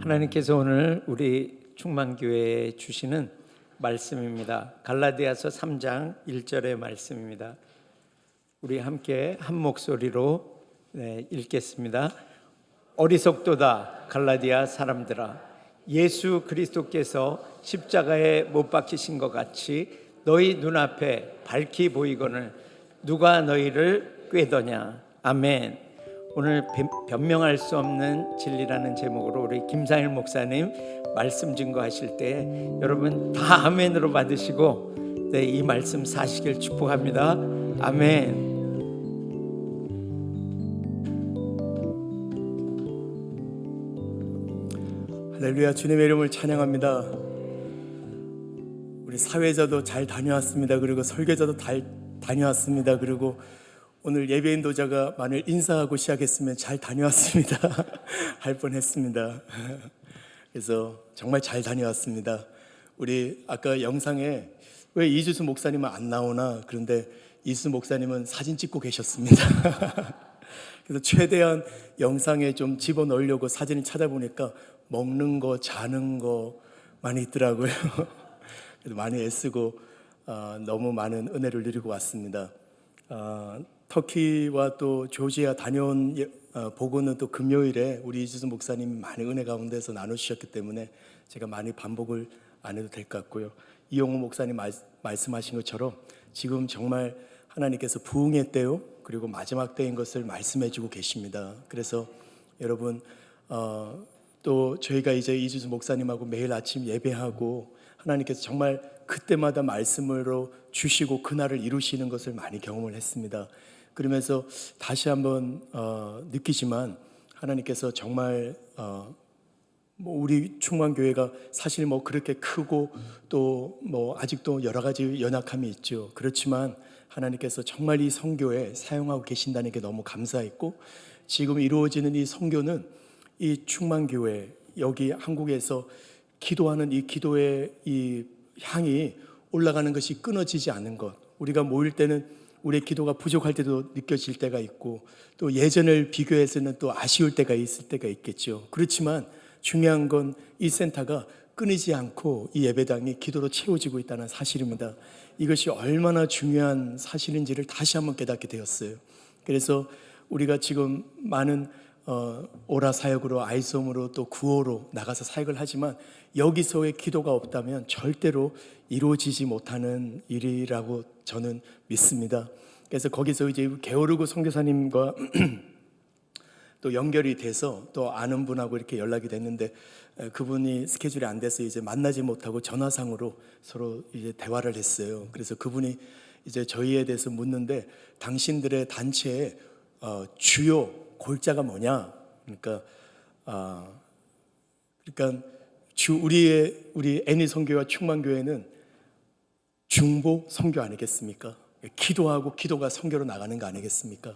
하나님께서 오늘 우리 충만교회에 주시는 말씀입니다. 갈라디아서 3장 1절의 말씀입니다. 우리 함께 한 목소리로 읽겠습니다. 어리석도다 갈라디아 사람들아, 예수 그리스도께서 십자가에 못 박히신 것 같이 너희 눈앞에 밝히 보이거늘 누가 너희를 꾀더냐. 아멘. 오늘 변명할 수 없는 진리라는 제목으로 우리 김상일 목사님 말씀 증거하실 때 여러분 다 아멘으로 받으시고 이 말씀 사시길 축복합니다. 아멘. 할렐루야. 주님의 이름을 찬양합니다. 우리 사회자도 잘 다녀왔습니다. 그리고 설교자도 잘 다녀왔습니다. 그리고 오늘 예배 인도자가 만일 인사하고 시작했으면 잘 다녀왔습니다 할 뻔했습니다. 그래서 정말 잘 다녀왔습니다. 우리 아까 영상에 왜 이주수 목사님은 안 나오나, 그런데 이주수 목사님은 사진 찍고 계셨습니다. 그래서 최대한 영상에 좀 집어넣으려고 사진을 찾아보니까 먹는 거, 자는 거 많이 있더라고요. 그래서 많이 애쓰고 너무 많은 은혜를 누리고 왔습니다. 터키와 또 조지아 다녀온 보고는 또 금요일에 우리 이주수 목사님이 많이 은혜 가운데서 나누셨기 때문에 제가 많이 반복을 안 해도 될 것 같고요. 이용호 목사님 말씀하신 것처럼 지금 정말 하나님께서 부흥의 때요, 그리고 마지막 때인 것을 말씀해 주고 계십니다. 그래서 여러분 또 저희가 이제 이주수 목사님하고 매일 아침 예배하고 하나님께서 정말 그때마다 말씀으로 주시고 그날을 이루시는 것을 많이 경험을 했습니다. 그러면서 다시 한번 느끼지만 하나님께서 정말 우리 충만교회가 사실 그렇게 크고 또 아직도 여러 가지 연약함이 있죠. 그렇지만 하나님께서 정말 이 선교에 사용하고 계신다는 게 너무 감사했고, 지금 이루어지는 이 선교는 이 충만교회, 여기 한국에서 기도하는 이 기도의 이 향이 올라가는 것이 끊어지지 않는 것. 우리가 모일 때는 우리의 기도가 부족할 때도 느껴질 때가 있고, 또 예전을 비교해서는 또 아쉬울 때가 있을 때가 있겠죠. 그렇지만 중요한 건 이 센터가 끊이지 않고 이 예배당이 기도로 채워지고 있다는 사실입니다. 이것이 얼마나 중요한 사실인지를 다시 한번 깨닫게 되었어요. 그래서 우리가 지금 많은 오라 사역으로, 아이솜으로, 또 구호로 나가서 사역을 하지만 여기서의 기도가 없다면 절대로 이루어지지 못하는 일이라고 저는 믿습니다. 그래서 거기서 이제 게오르고 선교사님과 또 연결이 돼서 또 아는 분하고 이렇게 연락이 됐는데, 그분이 스케줄이 안 돼서 이제 만나지 못하고 전화상으로 서로 이제 대화를 했어요. 그래서 그분이 이제 저희에 대해서 묻는데, 당신들의 단체의 주요 골자가 뭐냐? 그러니까 우리 애니 선교와 충만교회는 중보 선교 아니겠습니까? 기도하고 기도가 선교로 나가는 거 아니겠습니까?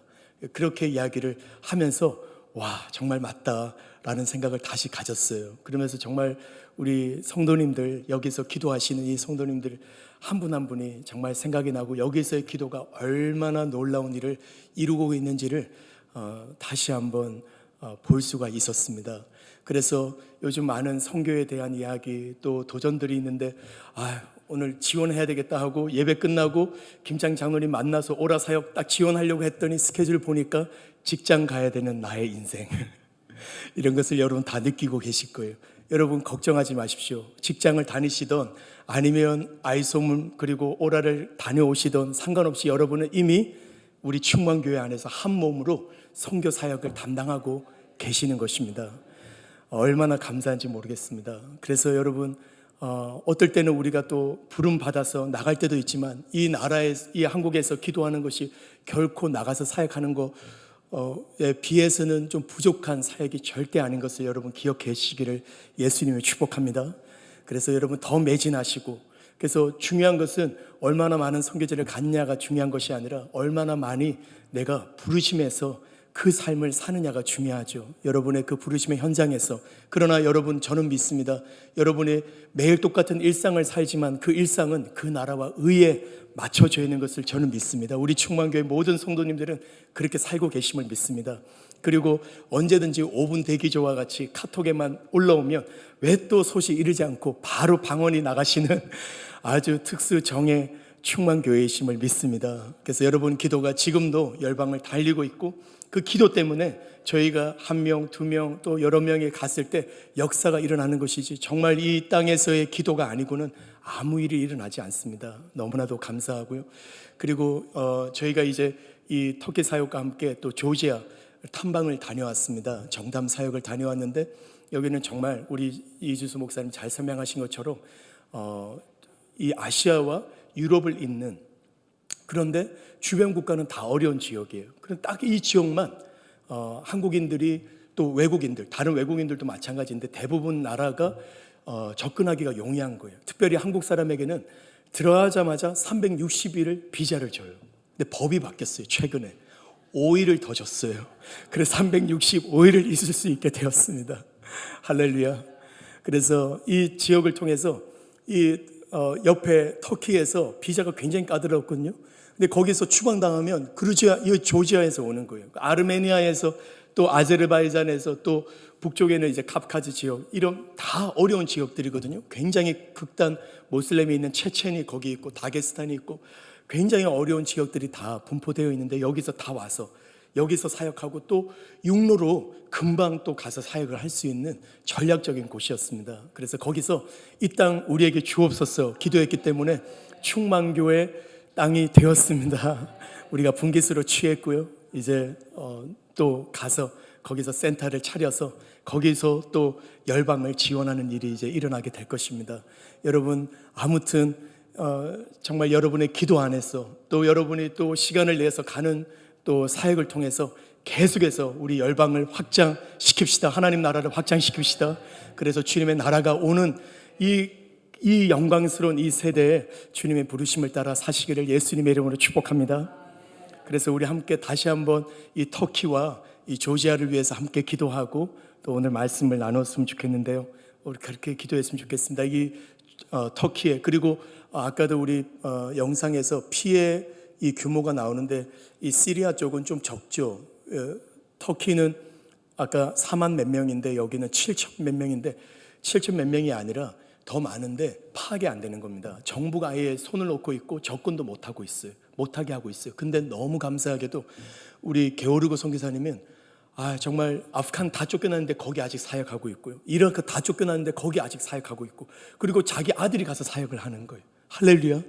그렇게 이야기를 하면서 와, 정말 맞다라는 생각을 다시 가졌어요. 그러면서 정말 우리 성도님들, 여기서 기도하시는 이 성도님들 한 분 한 분이 정말 생각이 나고, 여기서의 기도가 얼마나 놀라운 일을 이루고 있는지를 다시 한번 볼 수가 있었습니다. 그래서 요즘 많은 선교에 대한 이야기, 또 도전들이 있는데 오늘 지원해야 되겠다 하고 예배 끝나고 김장 장로님 만나서 오라 사역 딱 지원하려고 했더니 스케줄 보니까 직장 가야 되는 나의 인생 이런 것을 여러분 다 느끼고 계실 거예요. 여러분 걱정하지 마십시오. 직장을 다니시던 아니면 아이소문 그리고 오라를 다녀오시던 상관없이 여러분은 이미 우리 충만교회 안에서 한 몸으로 선교 사역을 담당하고 계시는 것입니다. 얼마나 감사한지 모르겠습니다. 그래서 여러분 어떨 때는 우리가 또 부름 받아서 나갈 때도 있지만 이 나라에, 이 한국에서 기도하는 것이 결코 나가서 사역하는 것에 비해서는 좀 부족한 사역이 절대 아닌 것을 여러분 기억하시기를 예수님이 축복합니다. 그래서 여러분 더 매진하시고, 그래서 중요한 것은 얼마나 많은 선교제를 갖냐가 중요한 것이 아니라 얼마나 많이 내가 부르심에서 그 삶을 사느냐가 중요하죠. 여러분의 그 부르심의 현장에서. 그러나 여러분, 저는 믿습니다. 여러분의 매일 똑같은 일상을 살지만 그 일상은 그 나라와 의에 맞춰져 있는 것을 저는 믿습니다. 우리 충만교회 모든 성도님들은 그렇게 살고 계심을 믿습니다. 그리고 언제든지 5분 대기조와 같이 카톡에만 올라오면 왜 또 소식 이르지 않고 바로 방언이 나가시는 아주 특수 정예 충만교회이심을 믿습니다. 그래서 여러분 기도가 지금도 열방을 달리고 있고 그 기도 때문에 저희가 1명, 2명 또 여러 명이 갔을 때 역사가 일어나는 것이지 정말 이 땅에서의 기도가 아니고는 아무 일이 일어나지 않습니다. 너무나도 감사하고요. 그리고 저희가 이제 이 터키 사역과 함께 또 조지아 탐방을 다녀왔습니다. 정담 사역을 다녀왔는데 여기는 정말 우리 이주수 목사님 잘 설명하신 것처럼 이 아시아와 유럽을 잇는, 그런데 주변 국가는 다 어려운 지역이에요. 그럼 딱 이 지역만 한국인들이 또 외국인들, 다른 외국인들도 마찬가지인데 대부분 나라가 접근하기가 용이한 거예요. 특별히 한국 사람에게는 들어가자마자 360일을 비자를 줘요. 근데 법이 바뀌었어요. 최근에 5일을 더 줬어요. 그래서 365일을 있을 수 있게 되었습니다. 할렐루야. 그래서 이 지역을 통해서 이 옆에 터키에서 비자가 굉장히 까다롭거든요. 근데 거기서 추방당하면 이 조지아에서 오는 거예요. 아르메니아에서 또 아제르바이잔에서 또 북쪽에는 이제 카프카즈 지역, 이런 다 어려운 지역들이거든요. 굉장히 극단 모슬렘이 있는 체첸이 거기 있고 다게스탄이 있고 굉장히 어려운 지역들이 다 분포되어 있는데 여기서 다 와서 여기서 사역하고 또 육로로 금방 또 가서 사역을 할 수 있는 전략적인 곳이었습니다. 그래서 거기서 이 땅 우리에게 주옵소서 기도했기 때문에 충만교회 땅이 되었습니다. 우리가 분깃으로 취했고요. 이제 또 가서 거기서 센터를 차려서 거기서 또 열방을 지원하는 일이 이제 일어나게 될 것입니다. 여러분 아무튼 정말 여러분의 기도 안에서 또 여러분이 또 시간을 내서 가는 또 사역을 통해서 계속해서 우리 열방을 확장시킵시다. 하나님 나라를 확장시킵시다. 그래서 주님의 나라가 오는 이 영광스러운 이 세대에 주님의 부르심을 따라 사시기를 예수님의 이름으로 축복합니다. 그래서 우리 함께 다시 한번 이 터키와 이 조지아를 위해서 함께 기도하고 또 오늘 말씀을 나눴으면 좋겠는데요. 우리 그렇게 기도했으면 좋겠습니다. 이 터키에, 그리고 아까도 우리 영상에서 피해 이 규모가 나오는데 이 시리아 쪽은 좀 적죠. 터키는 아까 4만 몇 명인데 여기는 7천 몇 명인데 7천 몇 명이 아니라 더 많은데 파악이 안 되는 겁니다. 정부가 아예 손을 놓고 있고 접근도 못하고 있어요. 못하게 하고 있어요. 근데 너무 감사하게도 우리 게오르고 선교사님은 정말 아프간 다 쫓겨났는데 거기 아직 사역하고 있고요. 이라크 다 쫓겨났는데 거기 아직 사역하고 있고, 그리고 자기 아들이 가서 사역을 하는 거예요. 할렐루야.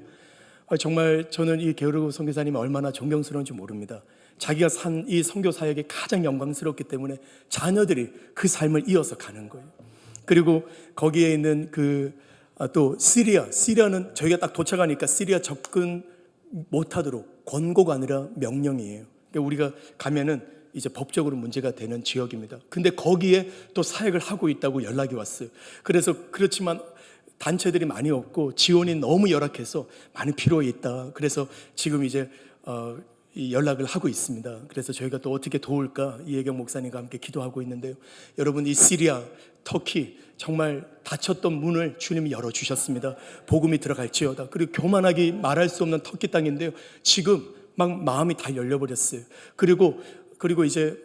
정말 저는 이 게오르고 선교사님이 얼마나 존경스러운지 모릅니다. 자기가 산 이 선교 사역이 가장 영광스럽기 때문에 자녀들이 그 삶을 이어서 가는 거예요. 그리고 거기에 있는 또 시리아는 저희가 딱 도착하니까 시리아 접근 못하도록 권고가 아니라 명령이에요. 그러니까 우리가 가면은 이제 법적으로 문제가 되는 지역입니다. 근데 거기에 또 사역을 하고 있다고 연락이 왔어요. 그래서 그렇지만 단체들이 많이 없고 지원이 너무 열악해서 많이 필요해 있다. 그래서 지금 이제 이 연락을 하고 있습니다. 그래서 저희가 또 어떻게 도울까 이혜경 목사님과 함께 기도하고 있는데요. 여러분 이 시리아, 터키 정말 닫혔던 문을 주님이 열어주셨습니다. 복음이 들어갈지어다. 그리고 교만하게 말할 수 없는 터키 땅인데요. 지금 막 마음이 다 열려버렸어요. 그리고 이제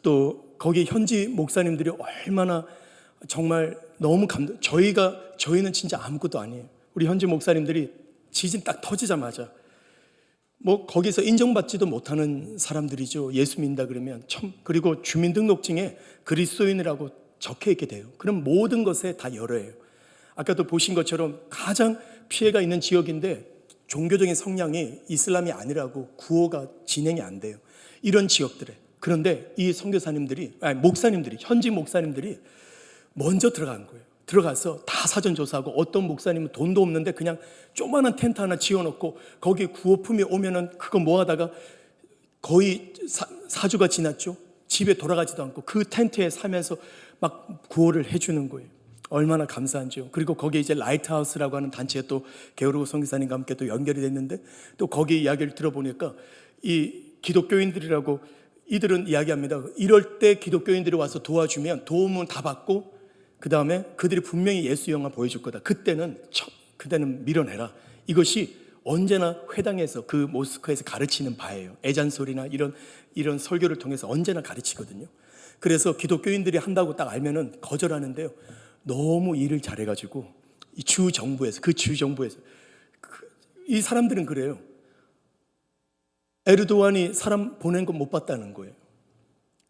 또 거기 현지 목사님들이 얼마나 정말 너무 저희는 진짜 아무것도 아니에요. 우리 현지 목사님들이 지진 딱 터지자마자 거기서 인정받지도 못하는 사람들이죠. 예수 믿는다 그러면 그리고 주민등록증에 그리스도인이라고 적혀 있게 돼요. 그럼 모든 것에 다 열어요. 아까도 보신 것처럼 가장 피해가 있는 지역인데 종교적인 성향이 이슬람이 아니라고 구호가 진행이 안 돼요. 이런 지역들에. 그런데 이 목사님들이 현지 목사님들이 먼저 들어간 거예요. 들어가서 다 사전 조사하고, 어떤 목사님은 돈도 없는데 그냥 조그마한 텐트 하나 지어놓고 거기 구호품이 오면은 그거 모아다가 거의 4주가 지났죠. 집에 돌아가지도 않고 그 텐트에 사면서 막 구호를 해주는 거예요. 얼마나 감사한지요. 그리고 거기에 이제 라이트하우스라고 하는 단체에 또 게오르고 선교사님과 함께 또 연결이 됐는데, 또 거기 이야기를 들어보니까 이 기독교인들이라고 이들은 이야기합니다. 이럴 때 기독교인들이 와서 도와주면 도움은 다 받고 그 다음에 그들이 분명히 예수 영화 보여줄 거다. 그때는 밀어내라. 이것이 언제나 회당에서 그 모스크에서 가르치는 바예요. 애잔소리나 이런 설교를 통해서 언제나 가르치거든요. 그래서 기독교인들이 한다고 딱 알면은 거절하는데요. 너무 일을 잘해가지고 이 주 정부에서 이 사람들은 그래요. 에르도안이 사람 보낸 거 못 봤다는 거예요.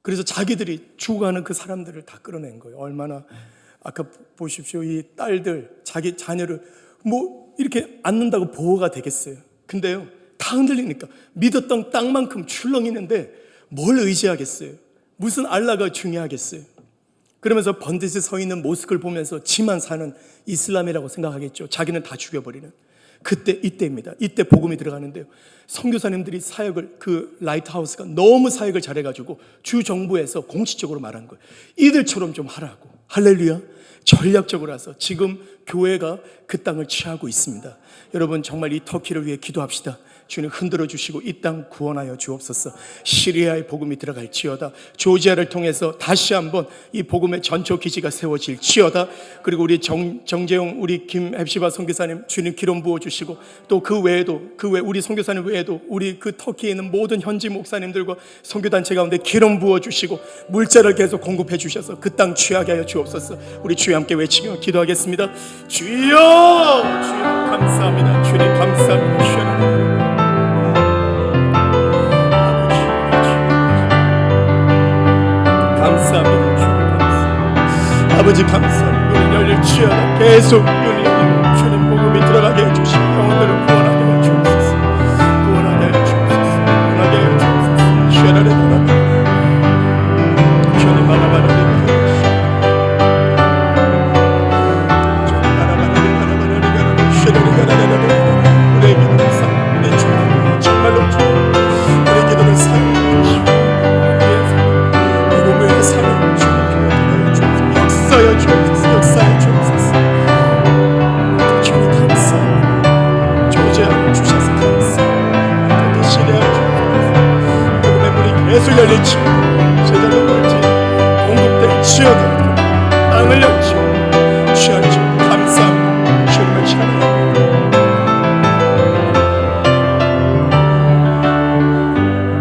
그래서 자기들이 죽어가는 그 사람들을 다 끌어낸 거예요. 얼마나 아까 보십시오. 이 딸들 자기 자녀를 뭐 이렇게 안는다고 보호가 되겠어요. 근데요 다 흔들리니까 믿었던 땅만큼 출렁이는데 뭘 의지하겠어요. 무슨 알라가 중요하겠어요. 그러면서 번듯이 서 있는 모습을 보면서 지만 사는 이슬람이라고 생각하겠죠. 자기는 다 죽여버리는. 그때 이때입니다. 이때 복음이 들어가는데요. 선교사님들이 사역을 그 라이트하우스가 너무 사역을 잘해가지고 주 정부에서 공식적으로 말한 거예요. 이들처럼 좀 하라고. 할렐루야. 전략적으로 와서 지금 교회가 그 땅을 취하고 있습니다. 여러분 정말 이 터키를 위해 기도합시다. 주님 흔들어 주시고 이 땅 구원하여 주옵소서. 시리아의 복음이 들어갈지어다. 조지아를 통해서 다시 한번 이 복음의 전초 기지가 세워질지어다. 그리고 우리 정재용 우리 김앱시바 선교사님 주님 기름 부어 주시고 또 그 외에도 우리 선교사님 외에도 우리 그 터키에 있는 모든 현지 목사님들과 선교단체 가운데 기름 부어 주시고 물자를 계속 공급해 주셔서 그 땅 취하게 하여 주옵소서. 우리 주여 함께 외치며 기도하겠습니다. 주여 감사합니다. 주님 감사합니다. 주여 감사합니다. 주님 감사합니다. 아버지 감사합니다. 우리 열릴지어다. 계속 우리 주님 복음이 들어가게 해주시고 영혼들을 구원하게 해 주옵소서. 구원하게 해 주옵소서. 구원하게 해 주옵소서. 쉐라레 돌아가 주님 바라바라레 주님 바라바라레 쉐라레 가라레 우리의 기도를 사랑 우리의 주님 정말로 주님 우리의 기도를 사랑해 주시고 사랑 역사여 주옵소서. 역사여 주옵소서. 주님 감사합니다. 조지아 주셔서 감사합니다. 또 시리아 주옵소서. 복음의 문이 계속 열릴지어다. 제자의 물질 공급될지어다. 땅을 열지어다. 취할지어다. 감사합니다. 주님을 찬양합니다.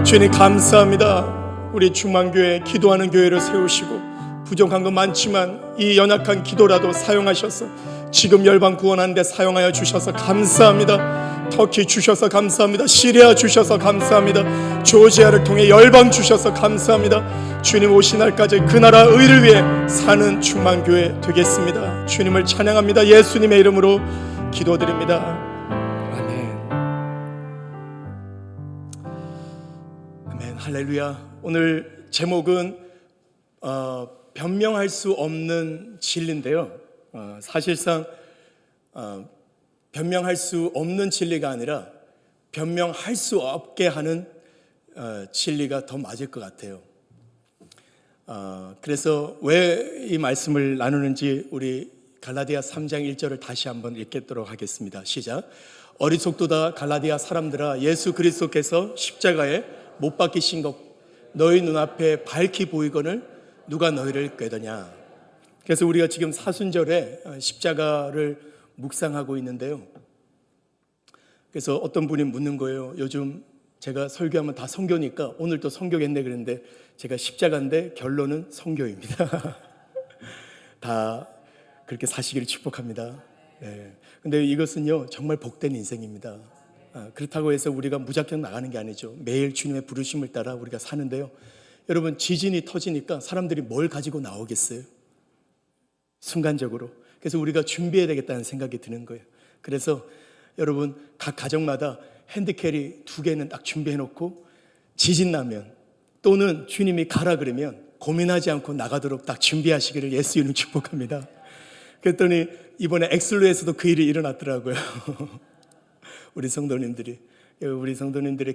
주님 감사합니다. 우리 충만교회 기도하는 교회를 세우시고 부족한 건 많지만 이 연약한 기도라도 사용하셔서 지금 열방 구원하는 데 사용하여 주셔서 감사합니다. 터키 주셔서 감사합니다. 시리아 주셔서 감사합니다. 조지아를 통해 열방 주셔서 감사합니다. 주님 오신 날까지 그 나라 의를 위해 사는 충만교회 되겠습니다. 주님을 찬양합니다. 예수님의 이름으로 기도드립니다. 아멘. 할렐루야. 오늘 제목은 변명할 수 없는 진리인데요. 사실상 변명할 수 없는 진리가 아니라 변명할 수 없게 하는 진리가 더 맞을 것 같아요. 그래서 왜 이 말씀을 나누는지 우리 갈라디아 3장 1절을 다시 한번 읽도록 하겠습니다. 시작. 어리석도다 갈라디아 사람들아 예수 그리스도께서 십자가에 못 박히신 것 너희 눈앞에 밝히 보이거늘 누가 너희를 꾀더냐. 그래서 우리가 지금 사순절에 십자가를 묵상하고 있는데요. 그래서 어떤 분이 묻는 거예요. 요즘 제가 설교하면 다 선교니까 오늘 또 선교겠네 그랬는데 제가 십자가인데 결론은 선교입니다. 다 그렇게 사시기를 축복합니다. 네. 근데 이것은요 정말 복된 인생입니다. 그렇다고 해서 우리가 무작정 나가는 게 아니죠. 매일 주님의 부르심을 따라 우리가 사는데요. 여러분 지진이 터지니까 사람들이 뭘 가지고 나오겠어요? 순간적으로. 그래서 우리가 준비해야 되겠다는 생각이 드는 거예요. 그래서 여러분 각 가정마다 핸드캐리 2개는 딱 준비해 놓고 지진 나면 또는 주님이 가라 그러면 고민하지 않고 나가도록 딱 준비하시기를 예수 이름 축복합니다. 그랬더니 이번에 엑슬로에서도 그 일이 일어났더라고요. 우리 성도님들의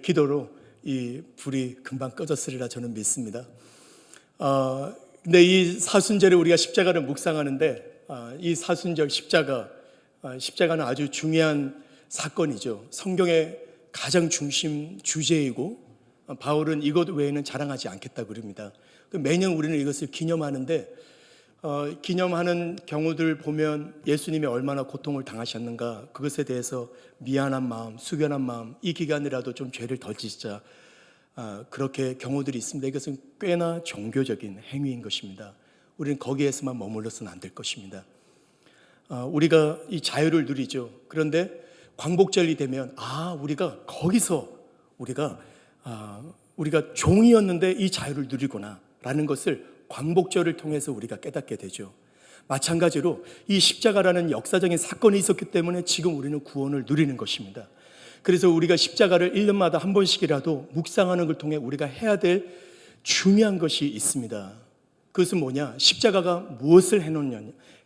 기도로 이 불이 금방 꺼졌으리라 저는 믿습니다. 근데 이 사순절에 우리가 십자가를 묵상하는데 이 사순절 십자가는 아주 중요한 사건이죠. 성경의 가장 중심 주제이고 바울은 이것 외에는 자랑하지 않겠다고 그럽니다. 매년 우리는 이것을 기념하는데 기념하는 경우들 보면 예수님이 얼마나 고통을 당하셨는가, 그것에 대해서 미안한 마음, 숙연한 마음, 이 기간이라도 좀 죄를 덜 짓자, 그렇게 경우들이 있습니다. 이것은 꽤나 종교적인 행위인 것입니다. 우리는 거기에서만 머물러서는 안 될 것입니다. 우리가 이 자유를 누리죠. 그런데 광복절이 되면 우리가 거기서 우리가 종이었는데 이 자유를 누리구나 라는 것을 광복절을 통해서 우리가 깨닫게 되죠. 마찬가지로 이 십자가라는 역사적인 사건이 있었기 때문에 지금 우리는 구원을 누리는 것입니다. 그래서 우리가 십자가를 1년마다 한 번씩이라도 묵상하는 걸 통해 우리가 해야 될 중요한 것이 있습니다. 그것은 뭐냐? 십자가가 무엇을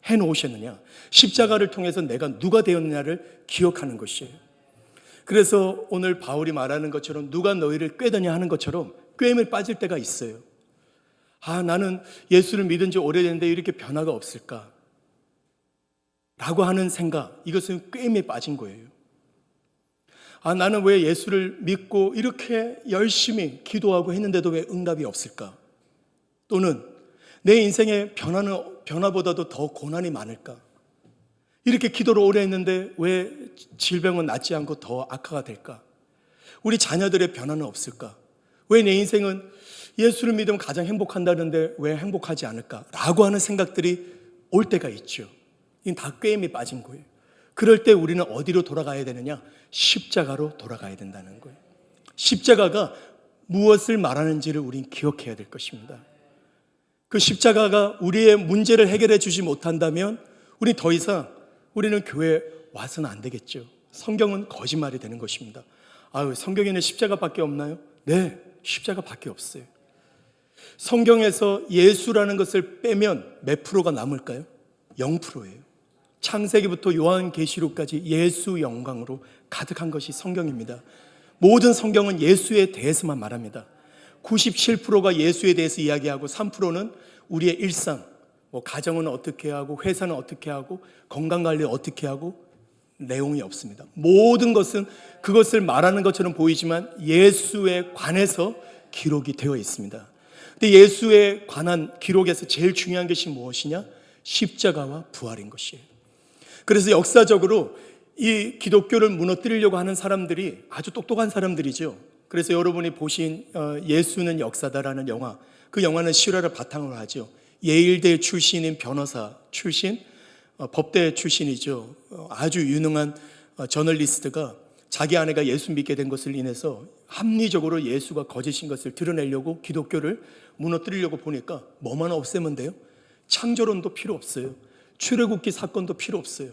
해놓으셨느냐? 십자가를 통해서 내가 누가 되었느냐를 기억하는 것이에요. 그래서 오늘 바울이 말하는 것처럼 누가 너희를 꾀더냐 하는 것처럼 꾀임을 빠질 때가 있어요. 나는 예수를 믿은 지 오래됐는데 이렇게 변화가 없을까? 라고 하는 생각, 이것은 꾀임에 빠진 거예요. 나는 왜 예수를 믿고 이렇게 열심히 기도하고 했는데도 왜 응답이 없을까? 또는 내 인생의 변화보다도 더 고난이 많을까? 이렇게 기도를 오래 했는데 왜 질병은 낫지 않고 더 악화가 될까? 우리 자녀들의 변화는 없을까? 왜 내 인생은 예수를 믿으면 가장 행복한다는데 왜 행복하지 않을까? 라고 하는 생각들이 올 때가 있죠. 이건 다 꾀임에 빠진 거예요. 그럴 때 우리는 어디로 돌아가야 되느냐? 십자가로 돌아가야 된다는 거예요. 십자가가 무엇을 말하는지를 우리는 기억해야 될 것입니다. 그 십자가가 우리의 문제를 해결해 주지 못한다면 우리는 교회에 와서는 안 되겠죠. 성경은 거짓말이 되는 것입니다. 성경에는 십자가밖에 없나요? 네, 십자가밖에 없어요. 성경에서 예수라는 것을 빼면 몇 프로가 남을까요? 0%예요. 창세기부터 요한계시록까지 예수 영광으로 가득한 것이 성경입니다. 모든 성경은 예수에 대해서만 말합니다. 97%가 예수에 대해서 이야기하고 3%는 우리의 일상, 가정은 어떻게 하고 회사는 어떻게 하고 건강관리 어떻게 하고 내용이 없습니다. 모든 것은 그것을 말하는 것처럼 보이지만 예수에 관해서 기록이 되어 있습니다. 근데 예수에 관한 기록에서 제일 중요한 것이 무엇이냐? 십자가와 부활인 것이에요. 그래서 역사적으로 이 기독교를 무너뜨리려고 하는 사람들이 아주 똑똑한 사람들이죠. 그래서 여러분이 보신 예수는 역사다라는 영화, 그 영화는 실화를 바탕으로 하죠. 예일대 출신인 변호사 출신, 법대 출신이죠. 아주 유능한 저널리스트가 자기 아내가 예수 믿게 된 것을 인해서 합리적으로 예수가 거짓인 것을 드러내려고 기독교를 무너뜨리려고 보니까 뭐만 없애면 돼요? 창조론도 필요 없어요. 출애굽기 사건도 필요 없어요.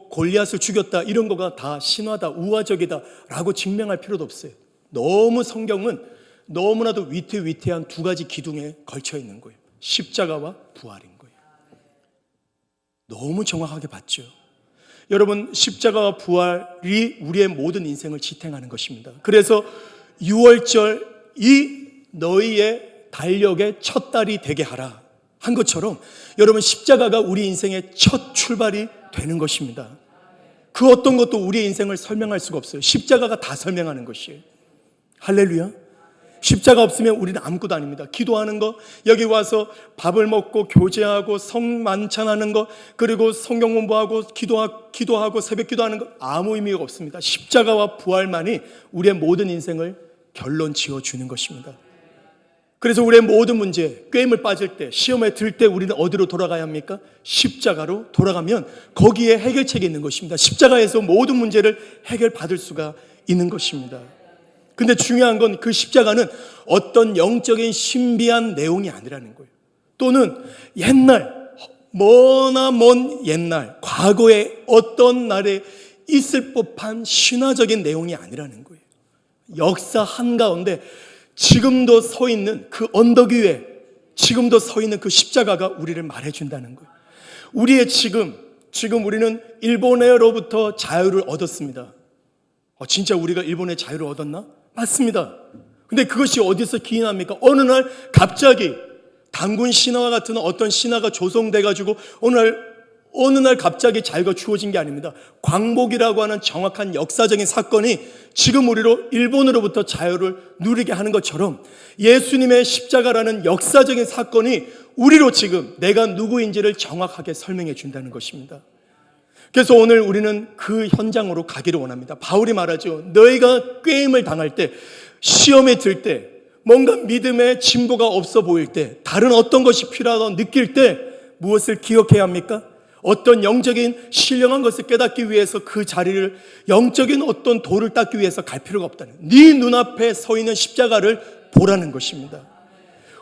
골리앗을 죽였다 이런 거가 다 신화다, 우화적이다 라고 증명할 필요도 없어요. 너무 성경은 너무나도 위태위태한 두 가지 기둥에 걸쳐 있는 거예요. 십자가와 부활인 거예요. 너무 정확하게 봤죠. 여러분, 십자가와 부활이 우리의 모든 인생을 지탱하는 것입니다. 그래서 6월절 이 너희의 달력의 첫 달이 되게 하라 한 것처럼 여러분, 십자가가 우리 인생의 첫 출발이 되는 것입니다. 그 어떤 것도 우리의 인생을 설명할 수가 없어요. 십자가가 다 설명하는 것이에요. 할렐루야. 십자가 없으면 우리는 아무것도 아닙니다. 기도하는 거, 여기 와서 밥을 먹고 교제하고 성 만찬하는 거, 그리고 성경 공부하고 기도하고 새벽 기도하는 거 아무 의미가 없습니다. 십자가와 부활만이 우리의 모든 인생을 결론 지어주는 것입니다. 그래서 우리의 모든 문제, 꾀임을 빠질 때, 시험에 들 때 우리는 어디로 돌아가야 합니까? 십자가로 돌아가면 거기에 해결책이 있는 것입니다. 십자가에서 모든 문제를 해결받을 수가 있는 것입니다. 근데 중요한 건 그 십자가는 어떤 영적인 신비한 내용이 아니라는 거예요. 또는 머나 먼 옛날, 과거의 어떤 날에 있을 법한 신화적인 내용이 아니라는 거예요. 역사 한가운데 지금도 서 있는 그 언덕 위에 지금도 서 있는 그 십자가가 우리를 말해준다는 거예요. 우리의 지금 우리는 일본으로부터 자유를 얻었습니다. 진짜 우리가 일본의 자유를 얻었나? 맞습니다. 근데 그것이 어디서 기인합니까? 어느 날 갑자기 단군 신화와 같은 어떤 신화가 조성돼가지고 어느 날 갑자기 자유가 주어진 게 아닙니다. 광복이라고 하는 정확한 역사적인 사건이 지금 우리로 일본으로부터 자유를 누리게 하는 것처럼 예수님의 십자가라는 역사적인 사건이 우리로 지금 내가 누구인지를 정확하게 설명해 준다는 것입니다. 그래서 오늘 우리는 그 현장으로 가기를 원합니다. 바울이 말하죠. 너희가 꾀임을 당할 때, 시험에 들 때, 뭔가 믿음의 진보가 없어 보일 때, 다른 어떤 것이 필요하다고 느낄 때 무엇을 기억해야 합니까? 어떤 영적인 신령한 것을 깨닫기 위해서 그 자리를, 영적인 어떤 도를 닦기 위해서 갈 필요가 없다는, 네 눈앞에 서 있는 십자가를 보라는 것입니다.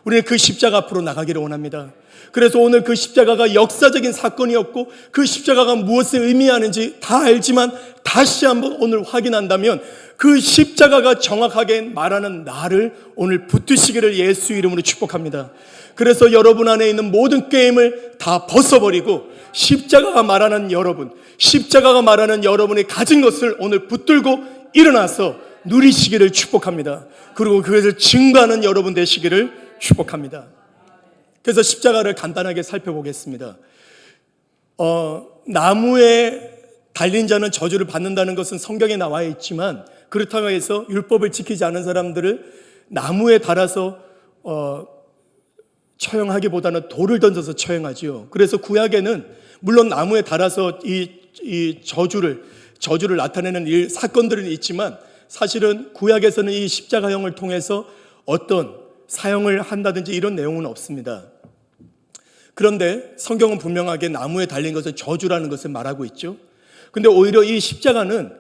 우리는 그 십자가 앞으로 나가기를 원합니다. 그래서 오늘 그 십자가가 역사적인 사건이었고 그 십자가가 무엇을 의미하는지 다 알지만 다시 한번 오늘 확인한다면 그 십자가가 정확하게 말하는 나를 오늘 붙드시기를 예수 이름으로 축복합니다. 그래서 여러분 안에 있는 모든 게임을 다 벗어버리고 십자가가 말하는 여러분, 십자가가 말하는 여러분이 가진 것을 오늘 붙들고 일어나서 누리시기를 축복합니다. 그리고 그것을 증거하는 여러분 되시기를 축복합니다. 그래서 십자가를 간단하게 살펴보겠습니다. 나무에 달린 자는 저주를 받는다는 것은 성경에 나와 있지만, 그렇다고 해서 율법을 지키지 않은 사람들을 나무에 달아서 처형하기보다는 돌을 던져서 처형하지요. 그래서 구약에는 물론 나무에 달아서 이 저주를 나타내는 사건들은 있지만, 사실은 구약에서는 이 십자가형을 통해서 어떤 사형을 한다든지 이런 내용은 없습니다. 그런데 성경은 분명하게 나무에 달린 것은 저주라는 것을 말하고 있죠. 근데 오히려 이 십자가는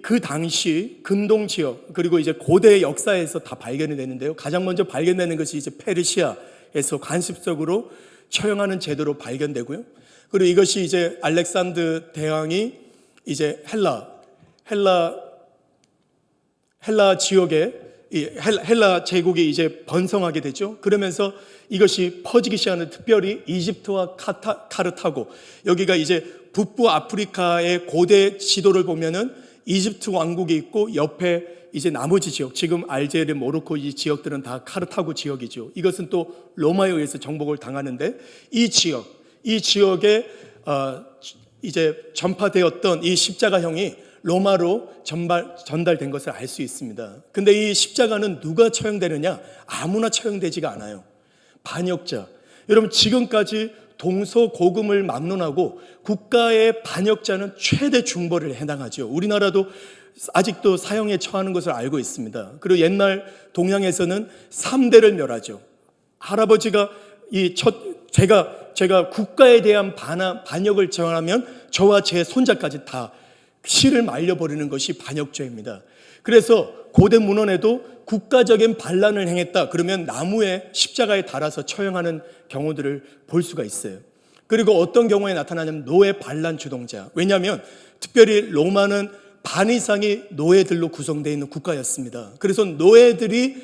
그 당시 근동 지역, 그리고 이제 고대 역사에서 다 발견이 되는데요. 가장 먼저 발견되는 것이 이제 페르시아에서 관습적으로 처형하는 제도로 발견되고요. 그리고 이것이 이제 알렉산드 대왕이 이제 헬라 지역에 헬라 제국이 이제 번성하게 되죠. 그러면서 이것이 퍼지기 시작하는, 특별히 이집트와 카르타고, 여기가 이제 북부 아프리카의 고대 지도를 보면은 이집트 왕국이 있고 옆에 이제 나머지 지역, 지금 알제리, 모로코 이 지역들은 다 카르타고 지역이죠. 이것은 또 로마에 의해서 정복을 당하는데 이 지역에 이제 전파되었던 이 십자가형이 로마로 전달된 것을 알 수 있습니다. 근데 이 십자가는 누가 처형되느냐? 아무나 처형되지가 않아요. 반역자. 여러분, 지금까지 동서고금을 막론하고 국가의 반역자는 최대 중벌을 해당하죠. 우리나라도 아직도 사형에 처하는 것을 알고 있습니다. 그리고 옛날 동양에서는 3대를 멸하죠. 할아버지가 제가 국가에 대한 반역을 정하면 저와 제 손자까지 다 실을 말려버리는 것이 반역죄입니다. 그래서 고대 문헌에도 국가적인 반란을 행했다 그러면 나무에 십자가에 달아서 처형하는 경우들을 볼 수가 있어요. 그리고 어떤 경우에 나타나냐면 노예 반란 주동자. 왜냐하면 특별히 로마는 반 이상이 노예들로 구성되어 있는 국가였습니다. 그래서 노예들이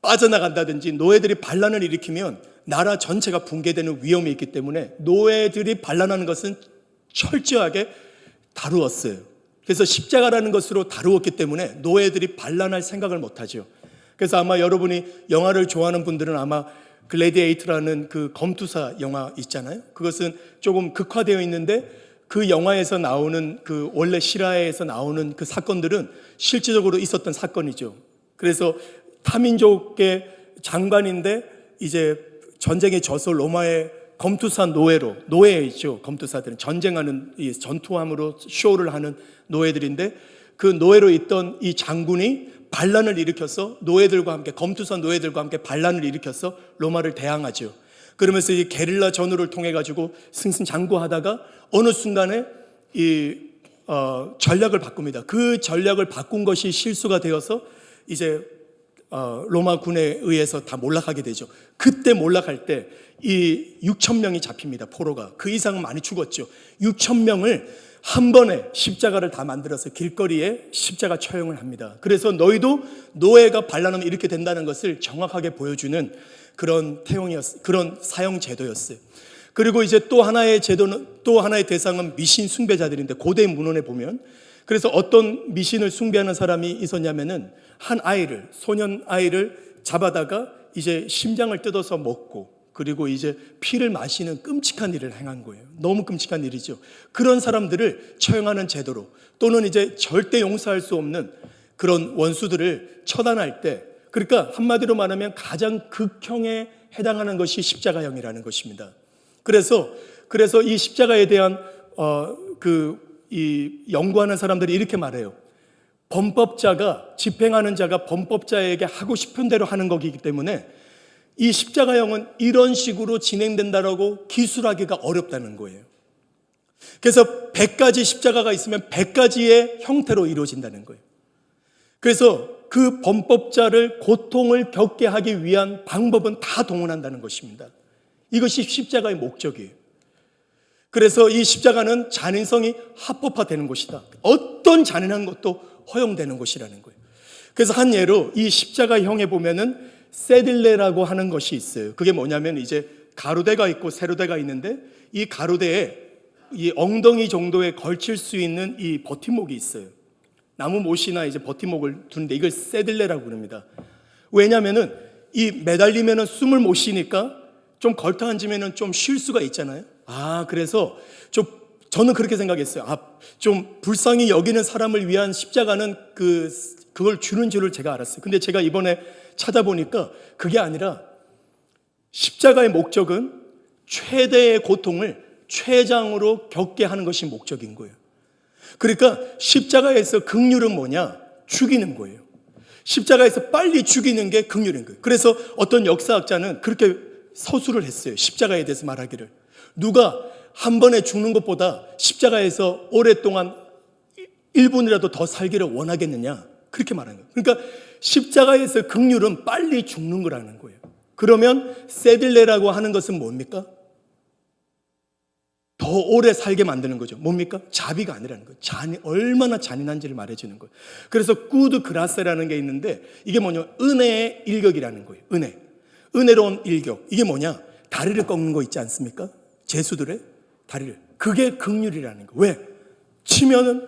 빠져나간다든지 노예들이 반란을 일으키면 나라 전체가 붕괴되는 위험이 있기 때문에 노예들이 반란하는 것은 철저하게 다루었어요. 그래서 십자가라는 것으로 다루었기 때문에 노예들이 반란할 생각을 못하죠. 그래서 아마 여러분이 영화를 좋아하는 분들은 아마 글래디에이터라는 그 검투사 영화 있잖아요. 그것은 조금 극화되어 있는데 그 영화에서 나오는 그 원래 실화에서 나오는 그 사건들은 실질적으로 있었던 사건이죠. 그래서 타민족의 장관인데 이제 전쟁에 져서 로마의 검투사 노예이죠. 검투사들은 전쟁하는, 전투함으로 쇼를 하는 노예들인데 그 노예로 있던 이 장군이 반란을 일으켜서 노예들과 함께, 검투사 노예들과 함께 반란을 일으켜서 로마를 대항하죠. 그러면서 이 게릴라 전우를 통해 가지고 승승장구하다가 어느 순간에 전략을 바꿉니다. 그 전략을 바꾼 것이 실수가 되어서 이제 로마 군에 의해서 다 몰락하게 되죠. 그때 몰락할 때 이 6,000명이 잡힙니다. 포로가. 그 이상은 많이 죽었죠. 6,000명을 한 번에 십자가를 다 만들어서 길거리에 십자가 처형을 합니다. 그래서 너희도 노예가 반란하면 이렇게 된다는 것을 정확하게 보여주는 그런 그런 사형 제도였어요. 그리고 이제 또 하나의 대상은 미신 숭배자들인데 고대 문헌에 보면, 그래서 어떤 미신을 숭배하는 사람이 있었냐면은 소년 아이를 잡아다가 이제 심장을 뜯어서 먹고, 그리고 이제 피를 마시는 끔찍한 일을 행한 거예요. 너무 끔찍한 일이죠. 그런 사람들을 처형하는 제도로, 또는 이제 절대 용서할 수 없는 그런 원수들을 처단할 때, 그러니까 한마디로 말하면 가장 극형에 해당하는 것이 십자가형이라는 것입니다. 그래서 이 십자가에 대한 이 연구하는 사람들이 이렇게 말해요. 범법자가, 집행하는 자가 범법자에게 하고 싶은 대로 하는 거기 때문에 이 십자가형은 이런 식으로 진행된다라고 기술하기가 어렵다는 거예요. 그래서 100가지 십자가가 있으면 100가지의 형태로 이루어진다는 거예요. 그래서 그 범법자를 고통을 겪게 하기 위한 방법은 다 동원한다는 것입니다. 이것이 십자가의 목적이에요. 그래서 이 십자가는 잔인성이 합법화되는 것이다. 어떤 잔인한 것도 허용되는 것이라는 거예요. 그래서 한 예로 이 십자가형에 보면은 세딜레라고 하는 것이 있어요. 그게 뭐냐면 이제 가로대가 있고 세로대가 있는데 이 가로대에 이 엉덩이 정도에 걸칠 수 있는 이 버팀목이 있어요. 나무 못이나 이제 버팀목을 두는데 이걸 세딜레라고 부릅니다. 왜냐면은 이 매달리면은 숨을 못 쉬니까 좀 걸터 앉으면은 좀 쉴 수가 있잖아요. 그래서 저는 그렇게 생각했어요. 좀 불쌍히 여기는 사람을 위한 십자가는 그걸 주는 줄을 제가 알았어요. 근데 제가 이번에 찾아보니까 그게 아니라 십자가의 목적은 최대의 고통을 최장으로 겪게 하는 것이 목적인 거예요. 그러니까 십자가에서 긍휼은 뭐냐? 죽이는 거예요. 십자가에서 빨리 죽이는 게 긍휼인 거예요. 그래서 어떤 역사학자는 그렇게 서술을 했어요. 십자가에 대해서 말하기를. 누가 한 번에 죽는 것보다 십자가에서 오랫동안 1분이라도 더 살기를 원하겠느냐? 그렇게 말하는 거예요. 그러니까 십자가에서 긍휼은 빨리 죽는 거라는 거예요. 그러면 세딜레라고 하는 것은 뭡니까? 더 오래 살게 만드는 거죠. 뭡니까? 자비가 아니라는 거예요. 얼마나 잔인한지를 말해주는 거예요. 그래서 구드 그라세라는 게 있는데 이게 뭐냐? 은혜의 일격이라는 거예요. 은혜로운 일격. 이게 뭐냐? 다리를 꺾는 거 있지 않습니까? 제수들의 다리를. 그게 긍휼이라는 거예요. 왜? 치면은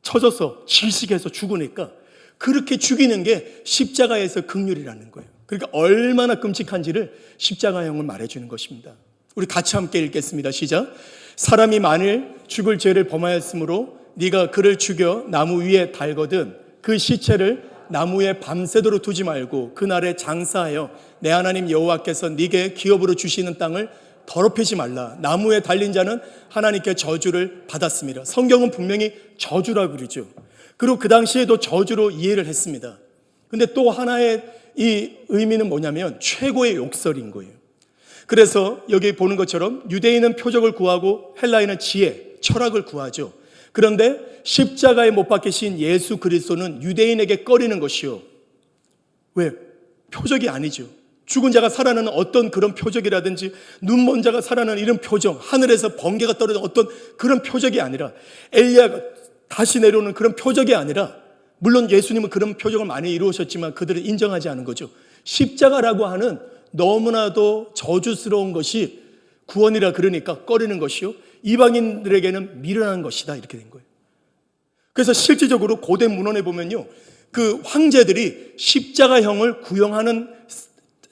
쳐져서 질식해서 죽으니까 그렇게 죽이는 게 십자가에서 긍휼이라는 거예요. 그러니까 얼마나 끔찍한지를 십자가형은 말해주는 것입니다. 우리 같이 함께 읽겠습니다. 시작. 사람이 만일 죽을 죄를 범하였으므로 네가 그를 죽여 나무 위에 달거든 그 시체를 나무에 밤새도록 두지 말고 그날에 장사하여 내 하나님 여호와께서 네게 기업으로 주시는 땅을 더럽히지 말라. 나무에 달린 자는 하나님께 저주를 받았습니다. 성경은 분명히 저주라고 그러죠. 그리고 그 당시에도 저주로 이해를 했습니다. 근데 또 하나의 이 의미는 뭐냐면 최고의 욕설인 거예요. 그래서 여기 보는 것처럼 유대인은 표적을 구하고 헬라인은 지혜, 철학을 구하죠. 그런데 십자가에 못 박히신 예수 그리스도는 유대인에게 꺼리는 것이요. 왜? 표적이 아니죠. 죽은 자가 살아나는 어떤 그런 표적이라든지 눈먼 자가 살아나는 이런 표적, 하늘에서 번개가 떨어지는 어떤 그런 표적이 아니라 엘리야가 다시 내려오는 그런 표적이 아니라, 물론 예수님은 그런 표적을 많이 이루셨지만 그들을 인정하지 않은 거죠. 십자가라고 하는 너무나도 저주스러운 것이 구원이라 그러니까 꺼리는 것이요, 이방인들에게는 미련한 것이다, 이렇게 된 거예요. 그래서 실질적으로 고대 문헌에 보면요, 그 황제들이 십자가형을 구형하는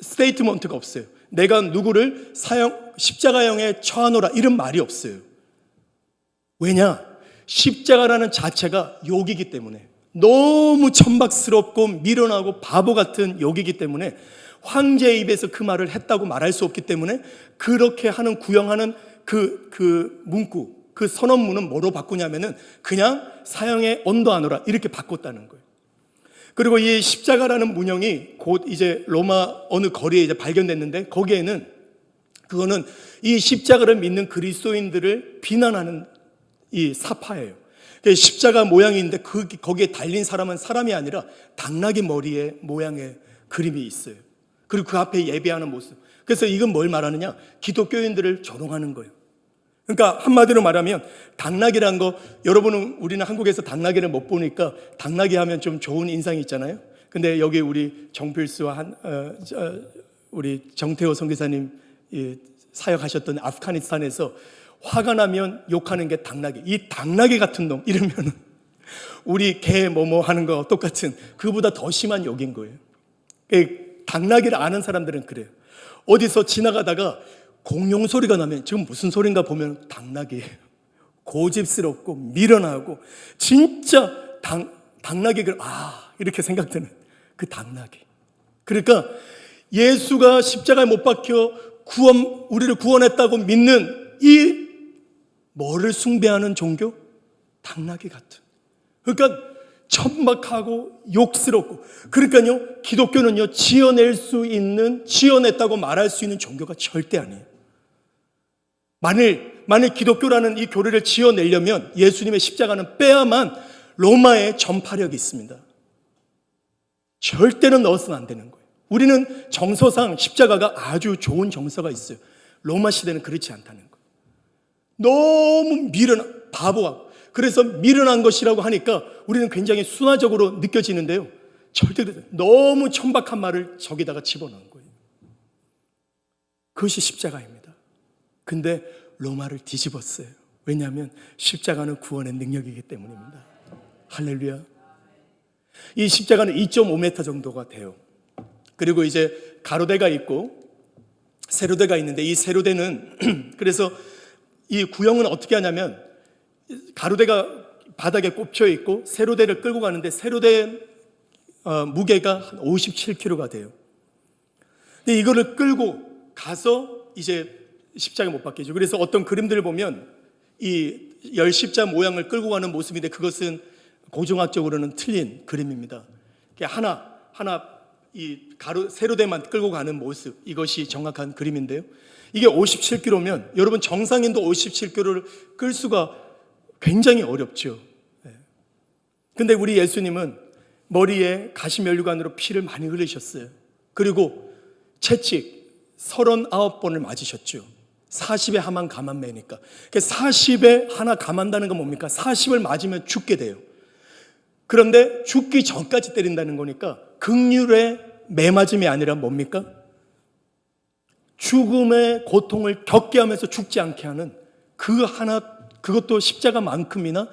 스테이트먼트가 없어요. 내가 누구를 십자가형에 처하노라 이런 말이 없어요. 왜냐? 십자가라는 자체가 욕이기 때문에, 너무 천박스럽고 미련하고 바보 같은 욕이기 때문에 황제의 입에서 그 말을 했다고 말할 수 없기 때문에 그렇게 하는 구형하는 그 문구, 그 선언문은 뭐로 바꾸냐면은 그냥 사형의 언도하노라 이렇게 바꿨다는 거예요. 그리고 이 십자가라는 문형이 곧 이제 로마 어느 거리에 이제 발견됐는데, 거기에는 그거는 이 십자가를 믿는 그리스도인들을 비난하는 이 사파예요. 십자가 모양이 있는데 거기에 달린 사람은 사람이 아니라 당나귀 머리의 모양의 그림이 있어요. 그리고 그 앞에 예배하는 모습. 그래서 이건 뭘 말하느냐? 기독교인들을 조롱하는 거예요. 그러니까 한마디로 말하면 당나귀란 거, 여러분은 우리는 한국에서 당나귀를 못 보니까 당나귀 하면 좀 좋은 인상이 있잖아요. 근데 여기 우리 정필수와 우리 정태호 선교사님 사역하셨던 아프가니스탄에서 화가 나면 욕하는 게 당나귀. 이 당나귀 같은 놈 이러면 우리 개 뭐뭐 하는 거 똑같은, 그보다 더 심한 욕인 거예요. 당나귀를 아는 사람들은 그래요. 어디서 지나가다가 공룡 소리가 나면 지금 무슨 소린가 보면 당나귀예요. 고집스럽고 미련하고 진짜 당나귀가 이렇게 생각되는 그 당나귀. 그러니까 예수가 십자가에 못 박혀 우리를 구원했다고 믿는 이 뭐를 숭배하는 종교? 당나귀 같은. 그러니까 천박하고 욕스럽고. 그러니까요, 기독교는요, 지어냈다고 말할 수 있는 종교가 절대 아니에요. 만일 기독교라는 이 교리를 지어내려면 예수님의 십자가는 빼야만 로마의 전파력이 있습니다. 절대로 넣어서는 안 되는 거예요. 우리는 정서상 십자가가 아주 좋은 정서가 있어요. 로마 시대는 그렇지 않다는 거예요. 너무 바보하고. 그래서 미련한 것이라고 하니까 우리는 굉장히 순화적으로 느껴지는데요. 절대로 너무 천박한 말을 저기다가 집어넣은 거예요. 그것이 십자가입니다. 근데 로마를 뒤집었어요. 왜냐하면 십자가는 구원의 능력이기 때문입니다. 할렐루야. 이 십자가는 2.5m 정도가 돼요. 그리고 이제 가로대가 있고 세로대가 있는데, 이 세로대는 그래서 이 구형은 어떻게 하냐면 가로대가 바닥에 꼽혀 있고 세로대를 끌고 가는데 세로대의 무게가 한 57kg가 돼요. 근데 이거를 끌고 가서 이제 십자가에 못 박히죠. 그래서 어떤 그림들을 보면 이 열십자 모양을 끌고 가는 모습인데 그것은 고정학적으로는 틀린 그림입니다. 하나 이 세로대만 끌고 가는 모습, 이것이 정확한 그림인데요. 이게 57kg면 여러분 정상인도 57kg를 끌 수가 굉장히 어렵죠. 근데 우리 예수님은 머리에 가시면류관으로 피를 많이 흘리셨어요. 그리고 채찍 39번을 맞으셨죠. 40에 하만 감한매니까. 40에 하나 감한다는 건 뭡니까? 40을 맞으면 죽게 돼요. 그런데 죽기 전까지 때린다는 거니까 긍휼의 매맞음이 아니라 뭡니까? 죽음의 고통을 겪게 하면서 죽지 않게 하는 그것도 십자가만큼이나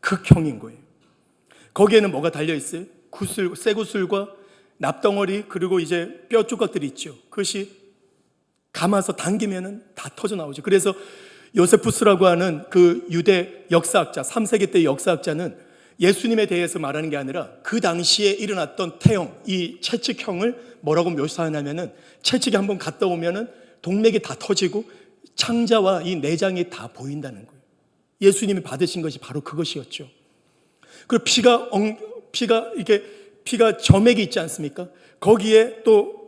극형인 거예요. 거기에는 뭐가 달려있어요? 쇠구슬과 납덩어리, 그리고 이제 뼈 조각들이 있죠. 그것이 감아서 당기면은 다 터져 나오죠. 그래서 요세푸스라고 하는 그 유대 역사학자, 3세기 때 역사학자는 예수님에 대해서 말하는 게 아니라 그 당시에 일어났던 태형, 이 채찍형을 뭐라고 묘사하냐면은 채찍이 한번 갔다 오면은 동맥이 다 터지고 창자와 이 내장이 다 보인다는 거예요. 예수님이 받으신 것이 바로 그것이었죠. 그리고 피가 점액이 있지 않습니까? 거기에 또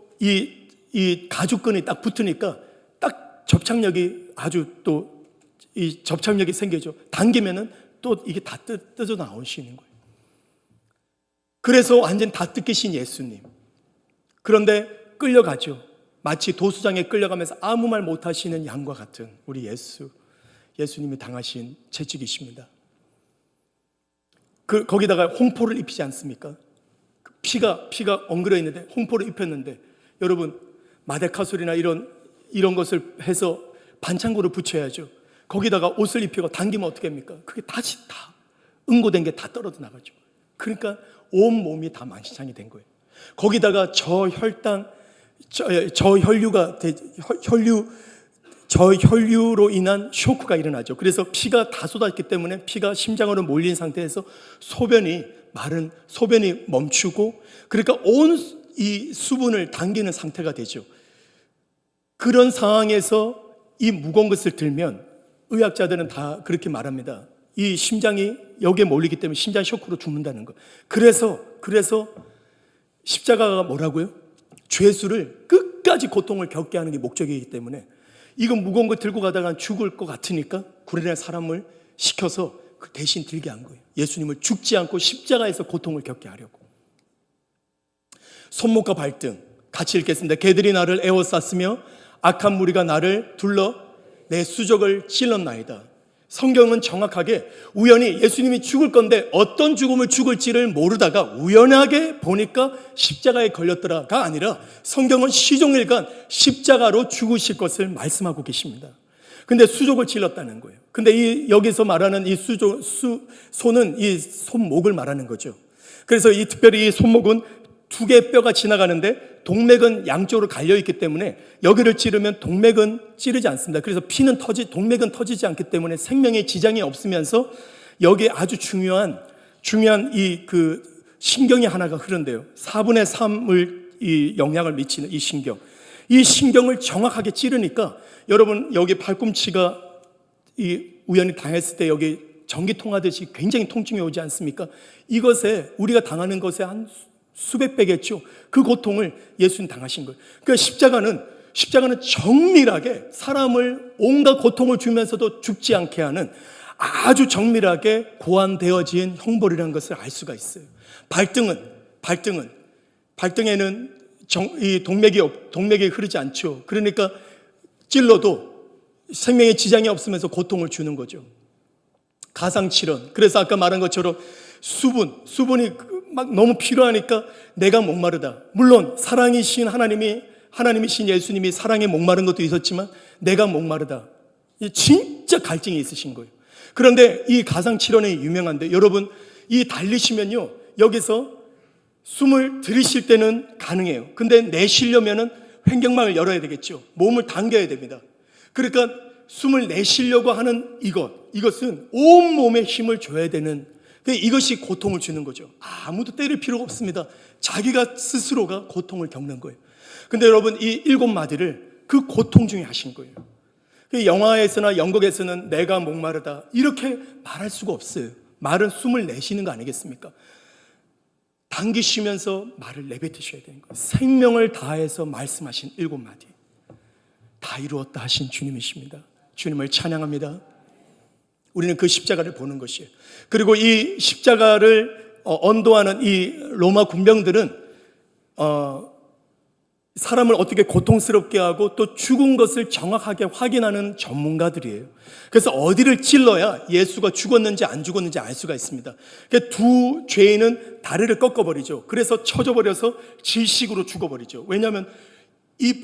이 가죽끈이 딱 붙으니까 딱 접착력이 생겨죠. 당기면은 또 이게 다 뜯어 나오시는 거예요. 그래서 완전 다 뜯기신 예수님. 그런데 끌려가죠. 마치 도수장에 끌려가면서 아무 말 못하시는 양과 같은 우리 예수님이 당하신 채찍이십니다. 거기다가 홍포를 입히지 않습니까? 피가 엉그러 있는데 홍포를 입혔는데, 여러분 마데카솔이나 이런 것을 해서 반창고를 붙여야죠. 거기다가 옷을 입히고 당기면 어떻게 합니까? 그게 다시 다 응고된 게 다 떨어져 나가죠. 그러니까 온 몸이 다 만신창이 된 거예요. 거기다가 저혈류로 인한 쇼크가 일어나죠. 그래서 피가 다 쏟았기 때문에 피가 심장으로 몰린 상태에서 소변이 멈추고, 그러니까 온 이 수분을 당기는 상태가 되죠. 그런 상황에서 이 무거운 것을 들면 의학자들은 다 그렇게 말합니다. 이 심장이 여기에 몰리기 때문에 심장 쇼크로 죽는다는 거. 그래서 십자가가 뭐라고요? 죄수를 끝까지 고통을 겪게 하는 게 목적이기 때문에 이거 무거운 거 들고 가다가 죽을 것 같으니까 구레네 사람을 시켜서 그 대신 들게 한 거예요. 예수님을 죽지 않고 십자가에서 고통을 겪게 하려고. 손목과 발등 같이 읽겠습니다. 개들이 나를 에워쌌으며 악한 무리가 나를 둘러 내 수족을 찔렀나이다. 성경은 정확하게 우연히 예수님이 죽을 건데 어떤 죽음을 죽을지를 모르다가 우연하게 보니까 십자가에 걸렸더라가 아니라 성경은 시종일관 십자가로 죽으실 것을 말씀하고 계십니다. 근데 수족을 찔렀다는 거예요. 근데 여기서 말하는 이 소는 이 손목을 말하는 거죠. 그래서 특별히 이 손목은 두 개의 뼈가 지나가는데 동맥은 양쪽으로 갈려 있기 때문에 여기를 찌르면 동맥은 찌르지 않습니다. 그래서 동맥은 터지지 않기 때문에 생명에 지장이 없으면서 여기에 아주 중요한 이 신경이 하나가 흐른대요. 4분의 3을 이 영향을 미치는 이 신경을 정확하게 찌르니까 여러분 여기 팔꿈치가 우연히 당했을 때 여기 전기 통하듯이 굉장히 통증이 오지 않습니까? 이것에 우리가 당하는 것에 한 수백 배겠죠. 그 고통을 예수님 당하신 거예요. 그러니까 십자가는 정밀하게 사람을 온갖 고통을 주면서도 죽지 않게 하는 아주 정밀하게 고안되어진 형벌이라는 것을 알 수가 있어요. 발등에는 이 동맥이 흐르지 않죠. 그러니까 찔러도 생명에 지장이 없으면서 고통을 주는 거죠. 가상칠언. 그래서 아까 말한 것처럼 수분이 막 너무 필요하니까 내가 목마르다. 물론 사랑이신 하나님이신 예수님이 사랑에 목마른 것도 있었지만 내가 목마르다. 진짜 갈증이 있으신 거예요. 그런데 이 가상칠언이 유명한데 여러분 이 달리시면요 여기서 숨을 들이쉴 때는 가능해요. 근데 내쉬려면은 횡격막을 열어야 되겠죠. 몸을 당겨야 됩니다. 그러니까 숨을 내쉬려고 하는 이것은 온 몸에 힘을 줘야 되는 이것이 고통을 주는 거죠. 아무도 때릴 필요가 없습니다. 자기가 스스로가 고통을 겪는 거예요. 근데 여러분 이 7마디를 그 고통 중에 하신 거예요. 영화에서나 연극에서는 내가 목마르다 이렇게 말할 수가 없어요. 말은 숨을 내쉬는 거 아니겠습니까? 당기시면서 말을 내뱉으셔야 되는 거예요. 생명을 다해서 말씀하신 7마디 다 이루었다 하신 주님이십니다. 주님을 찬양합니다. 우리는 그 십자가를 보는 것이에요. 그리고 이 십자가를 언도하는 이 로마 군병들은 사람을 어떻게 고통스럽게 하고 또 죽은 것을 정확하게 확인하는 전문가들이에요. 그래서 어디를 찔러야 예수가 죽었는지 안 죽었는지 알 수가 있습니다. 두 죄인은 다리를 꺾어버리죠. 그래서 쳐져버려서 질식으로 죽어버리죠. 왜냐하면 이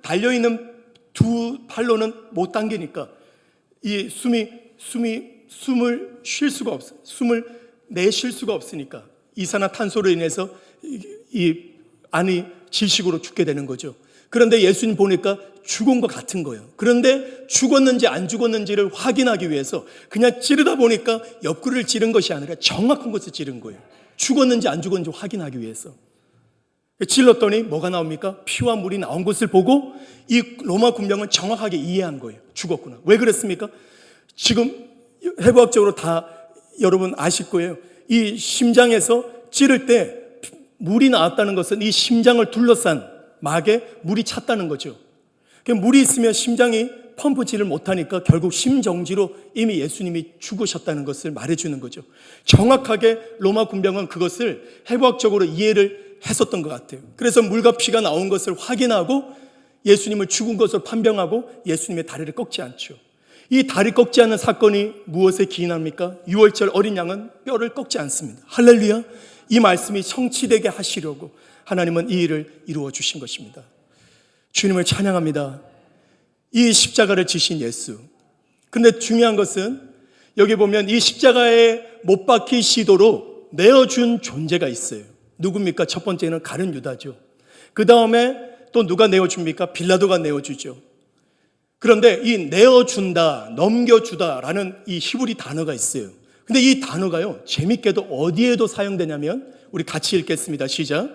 달려있는 두 팔로는 못 당기니까 이 숨을 쉴 수가 없어요. 숨을 내쉴 수가 없으니까 이산화탄소로 인해서 이 안이 질식으로 죽게 되는 거죠. 그런데 예수님 보니까 죽은 것 같은 거예요. 그런데 죽었는지 안 죽었는지를 확인하기 위해서 그냥 찌르다 보니까 옆구리를 찌른 것이 아니라 정확한 것을 찌른 거예요. 죽었는지 안 죽었는지 확인하기 위해서. 찔렀더니 뭐가 나옵니까? 피와 물이 나온 것을 보고 이 로마 군병은 정확하게 이해한 거예요. 죽었구나. 왜 그랬습니까? 지금 해부학적으로 다 여러분 아실 거예요. 이 심장에서 찌를 때 물이 나왔다는 것은 이 심장을 둘러싼 막에 물이 찼다는 거죠. 물이 있으면 심장이 펌프질을 못하니까 결국 심정지로 이미 예수님이 죽으셨다는 것을 말해주는 거죠. 정확하게 로마 군병은 그것을 해부학적으로 이해를 했었던 것 같아요. 그래서 물과 피가 나온 것을 확인하고 예수님을 죽은 것으로 판명하고 예수님의 다리를 꺾지 않죠. 이 다리 꺾지 않는 사건이 무엇에 기인합니까? 6월절 어린 양은 뼈를 꺾지 않습니다. 할렐루야. 이 말씀이 성취되게 하시려고 하나님은 이 일을 이루어 주신 것입니다. 주님을 찬양합니다. 이 십자가를 지신 예수. 근데 중요한 것은 여기 보면 이 십자가에 못 박히시도록 내어준 존재가 있어요. 누굽니까? 첫 번째는 가룟 유다죠. 그 다음에 또 누가 내어줍니까? 빌라도가 내어주죠. 그런데 이 내어준다, 넘겨주다라는 이 히브리 단어가 있어요. 근데 이 단어가요, 재밌게도 어디에도 사용되냐면, 우리 같이 읽겠습니다. 시작.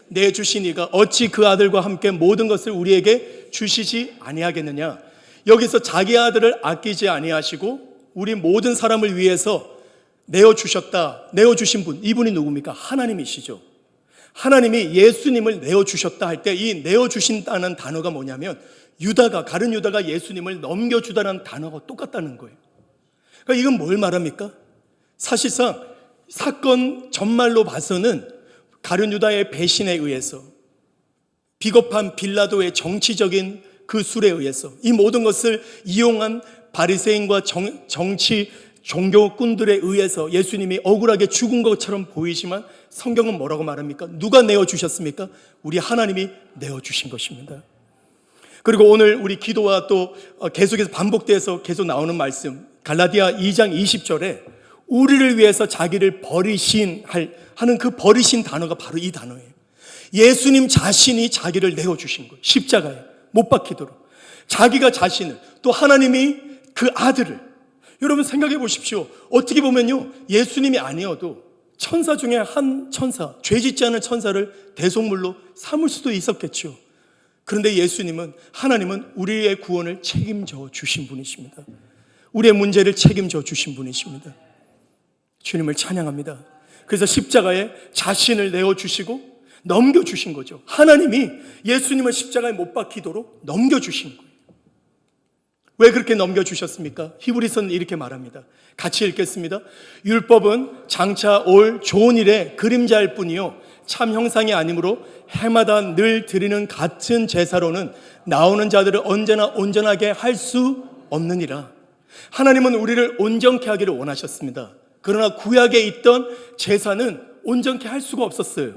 내주신 이가 어찌 그 아들과 함께 모든 것을 우리에게 주시지 아니하겠느냐. 여기서 자기 아들을 아끼지 아니하시고 우리 모든 사람을 위해서 내어주신 분, 이분이 누굽니까? 하나님이시죠. 하나님이 예수님을 내어주셨다 할 때 이 내어주신다는 단어가 뭐냐면 가룟 유다가 예수님을 넘겨주다는 단어가 똑같다는 거예요. 그러니까 이건 뭘 말합니까? 사실상 사건 전말로 봐서는 가룟 유다의 배신에 의해서, 비겁한 빌라도의 정치적인 그 술에 의해서, 이 모든 것을 이용한 바리새인과 정치 종교꾼들에 의해서 예수님이 억울하게 죽은 것처럼 보이지만 성경은 뭐라고 말합니까? 누가 내어주셨습니까? 우리 하나님이 내어주신 것입니다. 그리고 오늘 우리 기도와 또 계속해서 반복돼서 계속 나오는 말씀, 갈라디아 2장 20절에 우리를 위해서 자기를 버리신 하는 그 버리신 단어가 바로 이 단어예요. 예수님 자신이 자기를 내어주신 거예요. 십자가에 못 박히도록. 자기가 자신을, 또 하나님이 그 아들을. 여러분 생각해 보십시오. 어떻게 보면요, 예수님이 아니어도 천사 중에 한 천사, 죄 짓지 않은 천사를 대속물로 삼을 수도 있었겠죠. 그런데 예수님은, 하나님은 우리의 구원을 책임져 주신 분이십니다. 우리의 문제를 책임져 주신 분이십니다. 주님을 찬양합니다. 그래서 십자가에 자신을 내어주시고 넘겨주신 거죠. 하나님이 예수님을 십자가에 못 박히도록 넘겨주신 거예요. 왜 그렇게 넘겨주셨습니까? 히브리서는 이렇게 말합니다. 같이 읽겠습니다. 율법은 장차 올 좋은 일의 그림자일 뿐이요 참 형상이 아니므로 해마다 늘 드리는 같은 제사로는 나오는 자들을 언제나 온전하게 할 수 없느니라. 하나님은 우리를 온전케 하기를 원하셨습니다. 그러나 구약에 있던 제사는 온전케 할 수가 없었어요.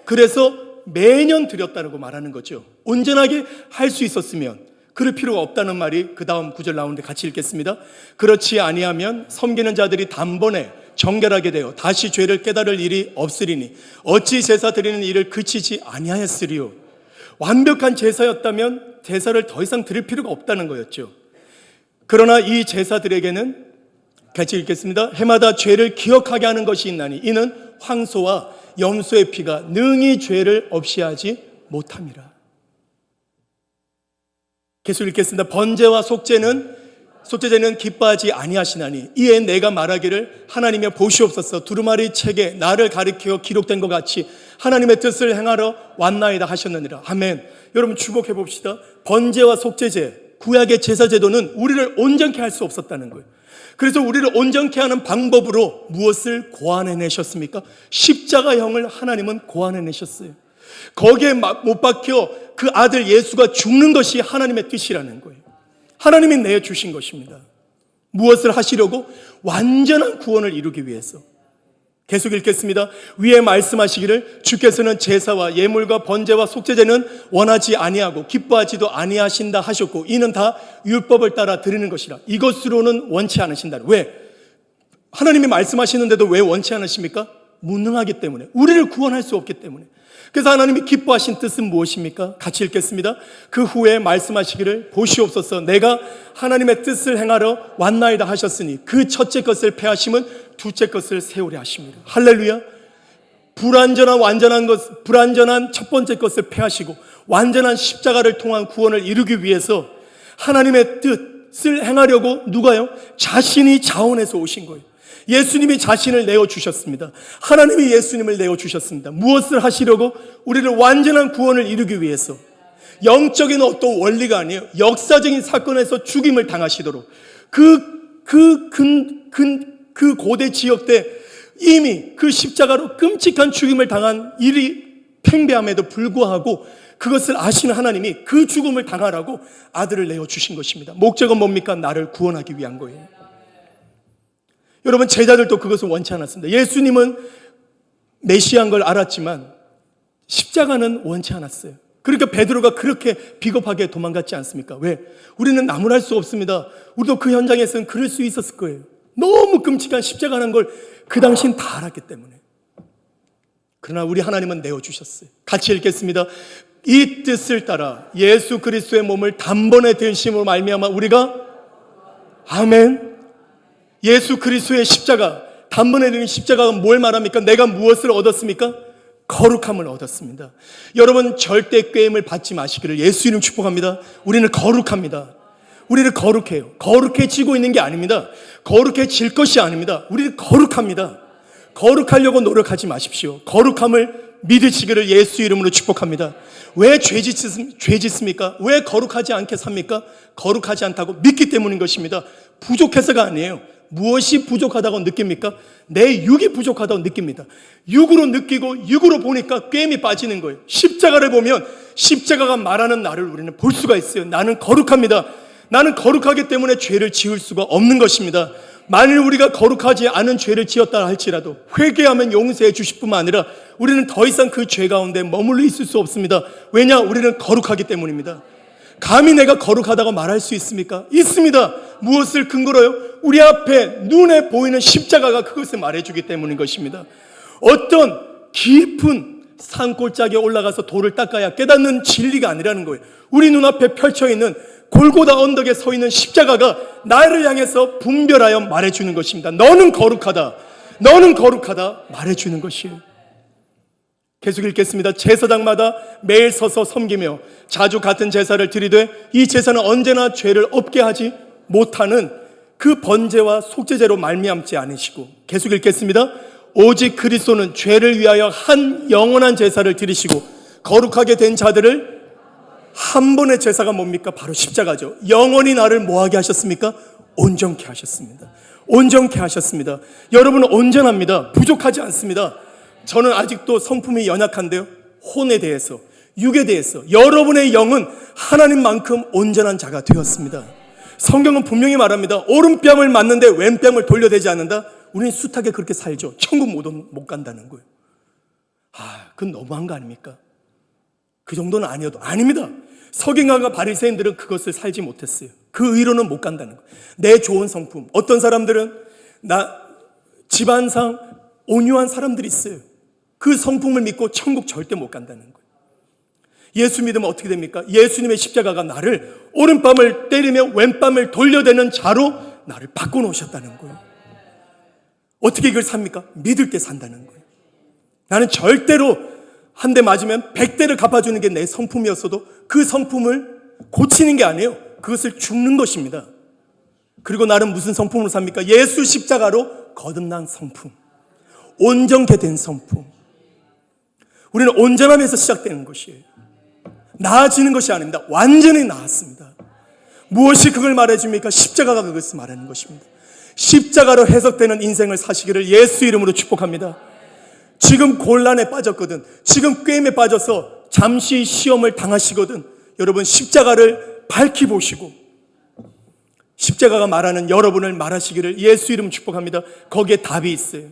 그래서 매년 드렸다고 말하는 거죠. 온전하게 할 수 있었으면 그럴 필요가 없다는 말이 그 다음 구절 나오는데 같이 읽겠습니다. 그렇지 아니하면 섬기는 자들이 단번에 정결하게 되어 다시 죄를 깨달을 일이 없으리니 어찌 제사 드리는 일을 그치지 아니하였으리요. 완벽한 제사였다면 제사를 더 이상 드릴 필요가 없다는 거였죠. 그러나 이 제사들에게는 같이 읽겠습니다. 해마다 죄를 기억하게 하는 것이 있나니 이는 황소와 염소의 피가 능히 죄를 없이 하지 못함이라. 계속 읽겠습니다. 번제와 속죄제는 기뻐하지 아니하시나니 이에 내가 말하기를 하나님여 보시옵소서 두루마리 책에 나를 가리켜 기록된 것 같이 하나님의 뜻을 행하러 왔나이다 하셨느니라. 아멘. 여러분 주목해 봅시다. 번제와 속죄제, 구약의 제사제도는 우리를 온전케 할 수 없었다는 거예요. 그래서 우리를 온전케 하는 방법으로 무엇을 고안해내셨습니까? 십자가형을 하나님은 고안해내셨어요. 거기에 못 박혀 그 아들 예수가 죽는 것이 하나님의 뜻이라는 거예요. 하나님이 내주신 것입니다. 무엇을 하시려고? 완전한 구원을 이루기 위해서. 계속 읽겠습니다. 위에 말씀하시기를 주께서는 제사와 예물과 번제와 속죄제는 원하지 아니하고 기뻐하지도 아니하신다 하셨고 이는 다 율법을 따라 드리는 것이라. 이것으로는 원치 않으신다. 왜? 하나님이 말씀하시는데도 왜 원치 않으십니까? 무능하기 때문에. 우리를 구원할 수 없기 때문에. 그래서 하나님이 기뻐하신 뜻은 무엇입니까? 같이 읽겠습니다. 그 후에 말씀하시기를 보시옵소서 내가 하나님의 뜻을 행하러 왔나이다 하셨으니 그 첫째 것을 폐하심은 둘째 것을 세우려 하십니다. 할렐루야. 불완전한 첫 번째 것을 폐하시고 완전한 십자가를 통한 구원을 이루기 위해서 하나님의 뜻을 행하려고 누가요? 자신이 자원해서 오신 거예요. 예수님이 자신을 내어주셨습니다. 하나님이 예수님을 내어주셨습니다. 무엇을 하시려고? 우리를 완전한 구원을 이루기 위해서. 영적인 어떤 원리가 아니에요. 역사적인 사건에서 죽임을 당하시도록. 그 고대 지역 때 이미 그 십자가로 끔찍한 죽임을 당한 일이 팽배함에도 불구하고 그것을 아시는 하나님이 그 죽음을 당하라고 아들을 내어주신 것입니다. 목적은 뭡니까? 나를 구원하기 위한 거예요. 여러분 제자들도 그것을 원치 않았습니다. 예수님은 메시아인 걸 알았지만 십자가는 원치 않았어요. 그러니까 베드로가 그렇게 비겁하게 도망갔지 않습니까? 왜? 우리는 나무랄 수 없습니다. 우리도 그 현장에서는 그럴 수 있었을 거예요. 너무 끔찍한 십자가라는 걸 그 당시엔 다 알았기 때문에. 그러나 우리 하나님은 내어주셨어요. 같이 읽겠습니다. 이 뜻을 따라 예수 그리스도의 몸을 단번에 드심으로 말미암아 우리가 아멘. 예수 그리스도의 십자가, 단번에 드린 십자가가 뭘 말합니까? 내가 무엇을 얻었습니까? 거룩함을 얻었습니다. 여러분 절대 꾀임을 받지 마시기를 예수 이름 축복합니다. 우리는 거룩합니다. 우리를 거룩해요. 거룩해지고 있는 게 아닙니다. 거룩해질 것이 아닙니다. 우리는 거룩합니다. 거룩하려고 노력하지 마십시오. 거룩함을 믿으시기를 예수 이름으로 축복합니다. 왜 죄 짓습니까? 왜 거룩하지 않게 삽니까? 거룩하지 않다고 믿기 때문인 것입니다. 부족해서가 아니에요. 무엇이 부족하다고 느낍니까? 내 육이 부족하다고 느낍니다. 육으로 느끼고 육으로 보니까 꿰임이 빠지는 거예요. 십자가를 보면 십자가가 말하는 나를 우리는 볼 수가 있어요. 나는 거룩합니다. 나는 거룩하기 때문에 죄를 지을 수가 없는 것입니다. 만일 우리가 거룩하지 않은 죄를 지었다 할지라도 회개하면 용서해 주실 뿐만 아니라 우리는 더 이상 그 죄 가운데 머물러 있을 수 없습니다. 왜냐? 우리는 거룩하기 때문입니다. 감히 내가 거룩하다고 말할 수 있습니까? 있습니다. 무엇을 근거로요? 우리 앞에 눈에 보이는 십자가가 그것을 말해주기 때문인 것입니다. 어떤 깊은 산골짜기에 올라가서 돌을 닦아야 깨닫는 진리가 아니라는 거예요. 우리 눈앞에 펼쳐있는 골고다 언덕에 서 있는 십자가가 나를 향해서 분별하여 말해주는 것입니다. 너는 거룩하다. 너는 거룩하다. 말해주는 것이에요. 계속 읽겠습니다. 제사장마다 매일 서서 섬기며 자주 같은 제사를 드리되 이 제사는 언제나 죄를 없게 하지 못하는 그 번제와 속죄제로 말미암지 않으시고, 계속 읽겠습니다. 오직 그리스도는 죄를 위하여 한 영원한 제사를 드리시고 거룩하게 된 자들을, 한 번의 제사가 뭡니까? 바로 십자가죠. 영원히 나를 뭐하게 하셨습니까? 온전케 하셨습니다. 온전케 하셨습니다. 여러분은 온전합니다. 부족하지 않습니다. 저는 아직도 성품이 연약한데요, 혼에 대해서, 육에 대해서 여러분의 영은 하나님만큼 온전한 자가 되었습니다. 성경은 분명히 말합니다. 오른뺨을 맞는데 왼뺨을 돌려대지 않는다. 우리는 숱하게 그렇게 살죠. 천국 못 간다는 거예요. 그건 너무한 거 아닙니까? 그 정도는 아니어도. 아닙니다. 서기관과 바리새인들은 그것을 살지 못했어요. 그 의로는 못 간다는 거예요. 내 좋은 성품. 어떤 사람들은 집안상 온유한 사람들이 있어요. 그 성품을 믿고 천국 절대 못 간다는 거예요. 예수 믿으면 어떻게 됩니까? 예수님의 십자가가 나를 오른뺨을 때리며 왼뺨을 돌려대는 자로 나를 바꿔놓으셨다는 거예요. 어떻게 이걸 삽니까? 믿을 때 산다는 거예요. 나는 절대로 한 대 맞으면 100대를 갚아주는 게 내 성품이었어도 그 성품을 고치는 게 아니에요. 그것을 죽는 것입니다. 그리고 나는 무슨 성품으로 삽니까? 예수 십자가로 거듭난 성품, 온전케 된 성품. 우리는 온전함에서 시작되는 것이에요. 나아지는 것이 아닙니다. 완전히 나았습니다. 무엇이 그걸 말해줍니까? 십자가가 그것을 말하는 것입니다. 십자가로 해석되는 인생을 사시기를 예수 이름으로 축복합니다. 지금 곤란에 빠졌거든, 지금 꾀임에 빠져서 잠시 시험을 당하시거든, 여러분 십자가를 밝히 보시고 십자가가 말하는 여러분을 말하시기를 예수 이름 축복합니다. 거기에 답이 있어요.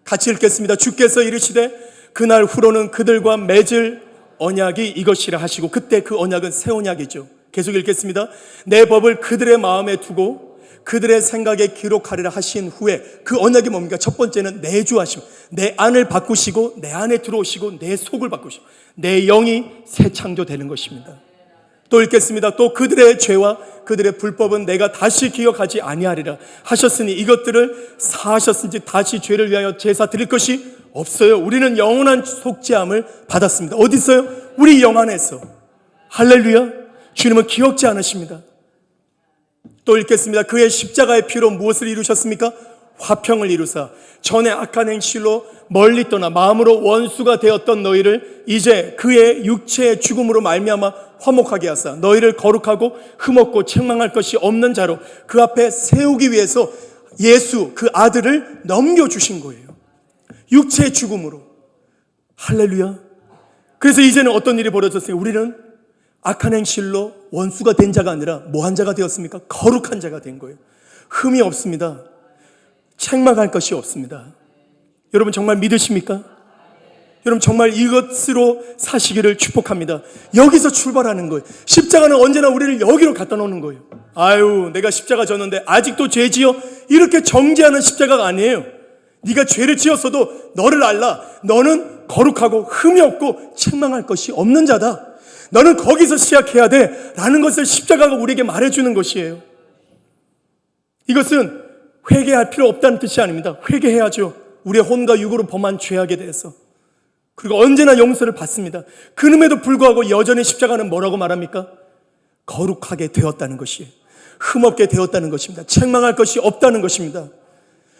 같이 읽겠습니다. 주께서 이르시되 그날 후로는 그들과 맺을 언약이 이것이라 하시고, 그때 그 언약은 새 언약이죠. 계속 읽겠습니다. 내 법을 그들의 마음에 두고 그들의 생각에 기록하리라 하신 후에, 그 언약이 뭡니까? 첫 번째는 내주하시고, 내 안을 바꾸시고 내 안에 들어오시고 내 속을 바꾸시고 내 영이 새 창조되는 것입니다. 또 읽겠습니다. 또 그들의 죄와 그들의 불법은 내가 다시 기억하지 아니하리라 하셨으니 이것들을 사하셨은지 다시 죄를 위하여 제사 드릴 것이 없어요. 우리는 영원한 속죄함을 받았습니다. 어디 있어요? 우리 영 안에서. 할렐루야. 주님은 기억지 않으십니다. 또 읽겠습니다. 그의 십자가의 피로 무엇을 이루셨습니까? 화평을 이루사 전에 악한 행실로 멀리 떠나 마음으로 원수가 되었던 너희를 이제 그의 육체의 죽음으로 말미암아 화목하게 하사 너희를 거룩하고 흠없고 책망할 것이 없는 자로 그 앞에 세우기 위해서 예수 그 아들을 넘겨주신 거예요. 육체의 죽음으로. 할렐루야. 그래서 이제는 어떤 일이 벌어졌어요? 우리는 악한 행실로 원수가 된 자가 아니라 뭐한 자가 되었습니까? 거룩한 자가 된 거예요. 흠이 없습니다. 책망할 것이 없습니다. 여러분 정말 믿으십니까? 여러분 정말 이것으로 사시기를 축복합니다. 여기서 출발하는 거예요. 십자가는 언제나 우리를 여기로 갖다 놓는 거예요. 아유, 내가 십자가 졌는데 아직도 죄 지어? 이렇게 정죄하는 십자가가 아니에요. 네가 죄를 지었어도 너를 알라. 너는 거룩하고 흠이 없고 책망할 것이 없는 자다. 너는 거기서 시작해야 돼 라는 것을 십자가가 우리에게 말해주는 것이에요. 이것은 회개할 필요 없다는 뜻이 아닙니다. 회개해야죠. 우리의 혼과 육으로 범한 죄악에 대해서. 그리고 언제나 용서를 받습니다. 그럼에도 불구하고 여전히 십자가는 뭐라고 말합니까? 거룩하게 되었다는 것이에요. 흠없게 되었다는 것입니다. 책망할 것이 없다는 것입니다.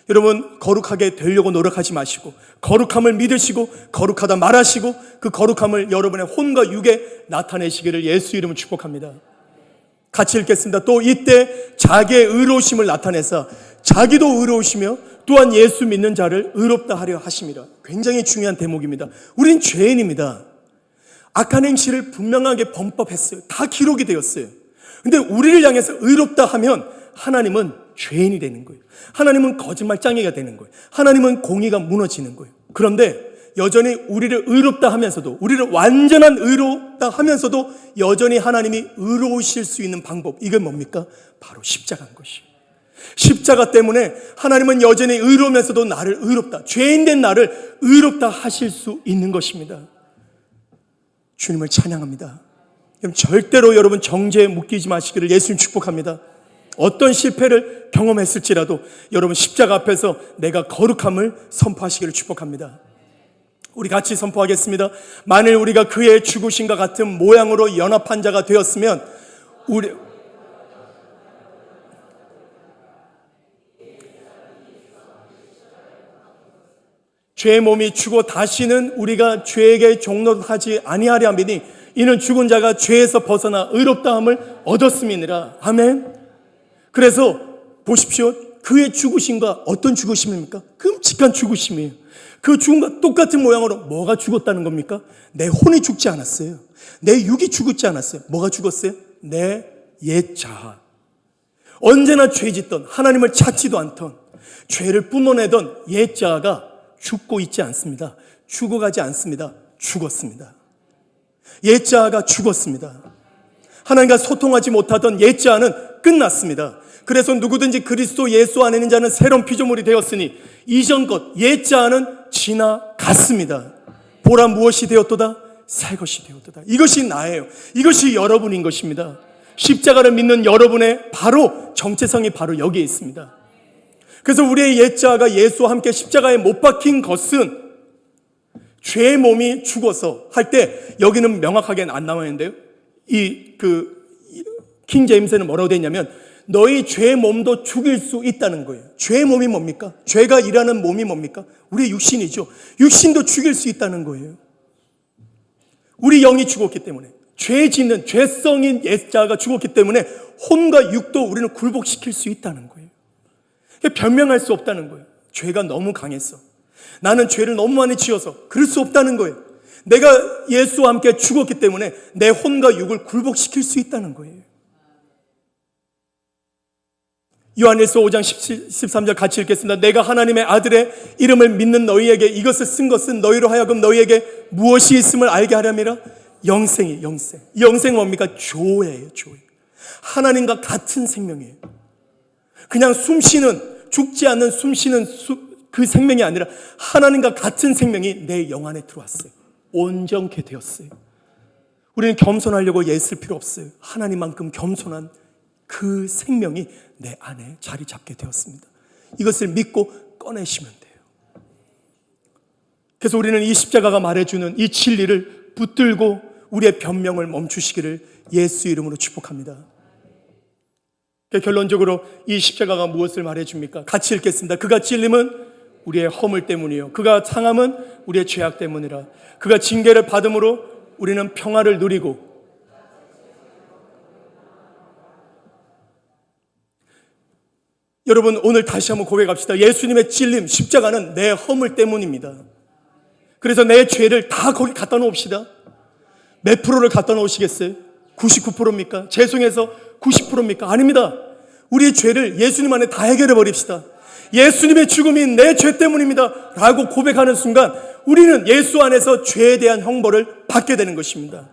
여러분 거룩하게 되려고 노력하지 마시고 거룩함을 믿으시고 거룩하다 말하시고 그 거룩함을 여러분의 혼과 육에 나타내시기를 예수 이름으로 축복합니다. 같이 읽겠습니다. 또 이때 자기의 의로우심을 나타내사 자기도 의로우시며 또한 예수 믿는 자를 의롭다 하려 하심이라. 굉장히 중요한 대목입니다. 우린 죄인입니다. 악한 행실을 분명하게 범법했어요. 다 기록이 되었어요. 근데 우리를 향해서 의롭다 하면 하나님은 죄인이 되는 거예요. 하나님은 거짓말장애가 되는 거예요. 하나님은 공의가 무너지는 거예요. 그런데 여전히 우리를 의롭다 하면서도, 우리를 완전한 의롭다 하면서도 여전히 하나님이 의로우실 수 있는 방법, 이게 뭡니까? 바로 십자가인 것이에요. 십자가 때문에 하나님은 여전히 의로우면서도 나를 의롭다, 죄인된 나를 의롭다 하실 수 있는 것입니다. 주님을 찬양합니다. 절대로 여러분 정죄에 묶이지 마시기를 예수님 축복합니다. 어떤 실패를 경험했을지라도 여러분 십자가 앞에서 내가 거룩함을 선포하시기를 축복합니다. 우리 같이 선포하겠습니다. 만일 우리가 그의 죽으심과 같은 모양으로 연합한 자가 되었으면 우리 죄의 몸이 죽어 다시는 우리가 죄에게 종노릇하지 아니하려 함이니 이는 죽은 자가 죄에서 벗어나 의롭다함을 얻었음이니라. 아멘. 그래서 보십시오. 그의 죽으심과 어떤 죽으심입니까? 끔찍한 죽으심이에요. 그 죽음과 똑같은 모양으로 뭐가 죽었다는 겁니까? 내 혼이 죽지 않았어요. 내 육이 죽지 않았어요. 뭐가 죽었어요? 내 옛 자아. 언제나 죄 짓던, 하나님을 찾지도 않던, 죄를 뿜어내던 옛 자아가 죽고 있지 않습니다. 죽어가지 않습니다. 죽었습니다. 옛 자아가 죽었습니다. 하나님과 소통하지 못하던 옛 자아는 끝났습니다. 그래서 누구든지 그리스도 예수 안에 있는 자는 새로운 피조물이 되었으니 이전 것 옛 자아는 지나갔습니다. 보라 무엇이 되었도다? 새 것이 되었도다. 이것이 나예요. 이것이 여러분인 것입니다. 십자가를 믿는 여러분의 바로 정체성이 바로 여기에 있습니다. 그래서 우리의 옛 자아가 예수와 함께 십자가에 못 박힌 것은 죄의 몸이 죽어서 할 때 여기는 명확하게 안 나와 있는데요. 킹 제임스는 뭐라고 되어 있냐면 너희 죄의 몸도 죽일 수 있다는 거예요. 죄의 몸이 뭡니까? 죄가 일하는 몸이 뭡니까? 우리의 육신이죠. 육신도 죽일 수 있다는 거예요. 우리 영이 죽었기 때문에, 죄 짓는 죄성인 옛자가 죽었기 때문에 혼과 육도 우리는 굴복시킬 수 있다는 거예요. 변명할 수 없다는 거예요. 죄가 너무 강했어. 나는 죄를 너무 많이 지어서 그럴 수 없다는 거예요. 내가 예수와 함께 죽었기 때문에 내 혼과 육을 굴복시킬 수 있다는 거예요. 요한일서 5장 13절 같이 읽겠습니다. 내가 하나님의 아들의 이름을 믿는 너희에게 이것을 쓴 것은 너희로 하여금 너희에게 무엇이 있음을 알게 하려니라. 영생이 영생. 이 영생은 뭡니까? 조예요. 조예. 하나님과 같은 생명이에요. 그냥 숨쉬는, 죽지 않는 숨쉬는 그 생명이 아니라 하나님과 같은 생명이 내 영 안에 들어왔어요. 온전케 되었어요. 우리는 겸손하려고 애쓸 필요 없어요. 하나님만큼 겸손한 그 생명이 내 안에 자리 잡게 되었습니다. 이것을 믿고 꺼내시면 돼요. 그래서 우리는 이 십자가가 말해주는 이 진리를 붙들고 우리의 변명을 멈추시기를 예수 이름으로 축복합니다. 결론적으로 이 십자가가 무엇을 말해줍니까? 같이 읽겠습니다. 그가 찔림은 우리의 허물 때문이요 그가 상함은 우리의 죄악 때문이라. 그가 징계를 받음으로 우리는 평화를 누리고. 여러분 오늘 다시 한번 고백합시다. 예수님의 찔림, 십자가는 내 허물 때문입니다. 그래서 내 죄를 다 거기 갖다 놓읍시다. 몇 프로를 갖다 놓으시겠어요? 99%입니까? 죄송해서 90%입니까? 아닙니다. 우리의 죄를 예수님 안에 다 해결해 버립시다. 예수님의 죽음이 내 죄 때문입니다 라고 고백하는 순간 우리는 예수 안에서 죄에 대한 형벌을 받게 되는 것입니다.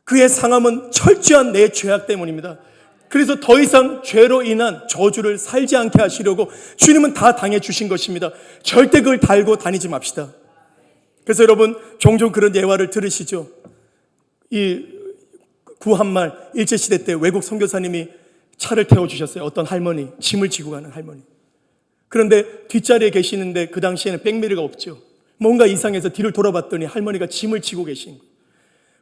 그의 상함은 철저한 내 죄악 때문입니다. 그래서 더 이상 죄로 인한 저주를 살지 않게 하시려고 주님은 다 당해주신 것입니다. 절대 그걸 달고 다니지 맙시다. 그래서 여러분 종종 그런 예화를 들으시죠. 이 구한말 일제시대 때 외국 선교사님이 차를 태워주셨어요. 어떤 할머니, 짐을 지고 가는 할머니. 그런데 뒷자리에 계시는데 그 당시에는 백미러가 없죠. 뭔가 이상해서 뒤를 돌아봤더니 할머니가 짐을 지고 계신 거예요.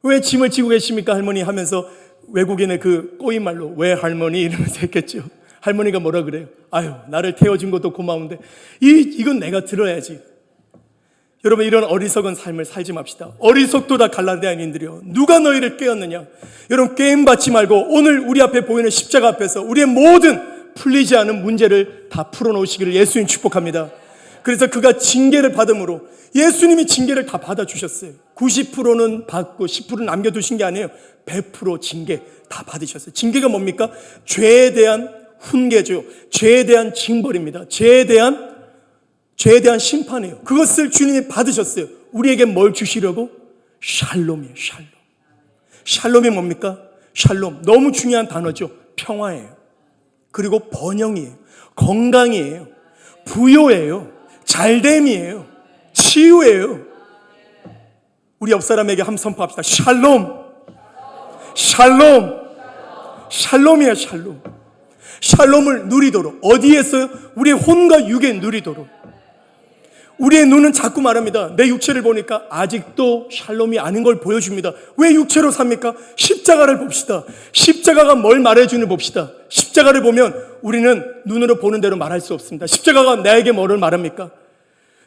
왜 짐을 지고 계십니까 할머니 하면서 외국인의 그 꼬인 말로 왜 할머니 이러면서 했겠죠. 할머니가 뭐라 그래요? 아유 나를 태워준 것도 고마운데 이건 내가 들어야지. 여러분 이런 어리석은 삶을 살지 맙시다. 어리석도다 갈라디아인들이여 누가 너희를 깨었느냐. 여러분 게임 받지 말고 오늘 우리 앞에 보이는 십자가 앞에서 우리의 모든 풀리지 않은 문제를 다 풀어놓으시기를 예수님 축복합니다. 그래서 그가 징계를 받음으로 예수님이 징계를 다 받아주셨어요. 90%는 받고 10%는 남겨두신 게 아니에요. 100% 징계 다 받으셨어요. 징계가 뭡니까? 죄에 대한 훈계죠. 죄에 대한 징벌입니다. 죄에 대한 죄에 대한 심판이에요. 그것을 주님이 받으셨어요. 우리에게 뭘 주시려고? 샬롬이에요. 샬롬. 샬롬이 뭡니까? 샬롬, 너무 중요한 단어죠. 평화예요. 그리고 번영이에요. 건강이에요. 부요예요. 잘됨이에요. 치유예요. 우리 옆 사람에게 한번 선포합시다. 샬롬. 샬롬. 샬롬이야, 샬롬. 샬롬을 누리도록. 어디에서요? 우리의 혼과 육에 누리도록. 우리의 눈은 자꾸 말합니다. 내 육체를 보니까 아직도 샬롬이 아닌 걸 보여줍니다. 왜 육체로 삽니까? 십자가를 봅시다. 십자가가 뭘 말해주는 봅시다. 십자가를 보면 우리는 눈으로 보는 대로 말할 수 없습니다. 십자가가 나에게 뭐를 말합니까?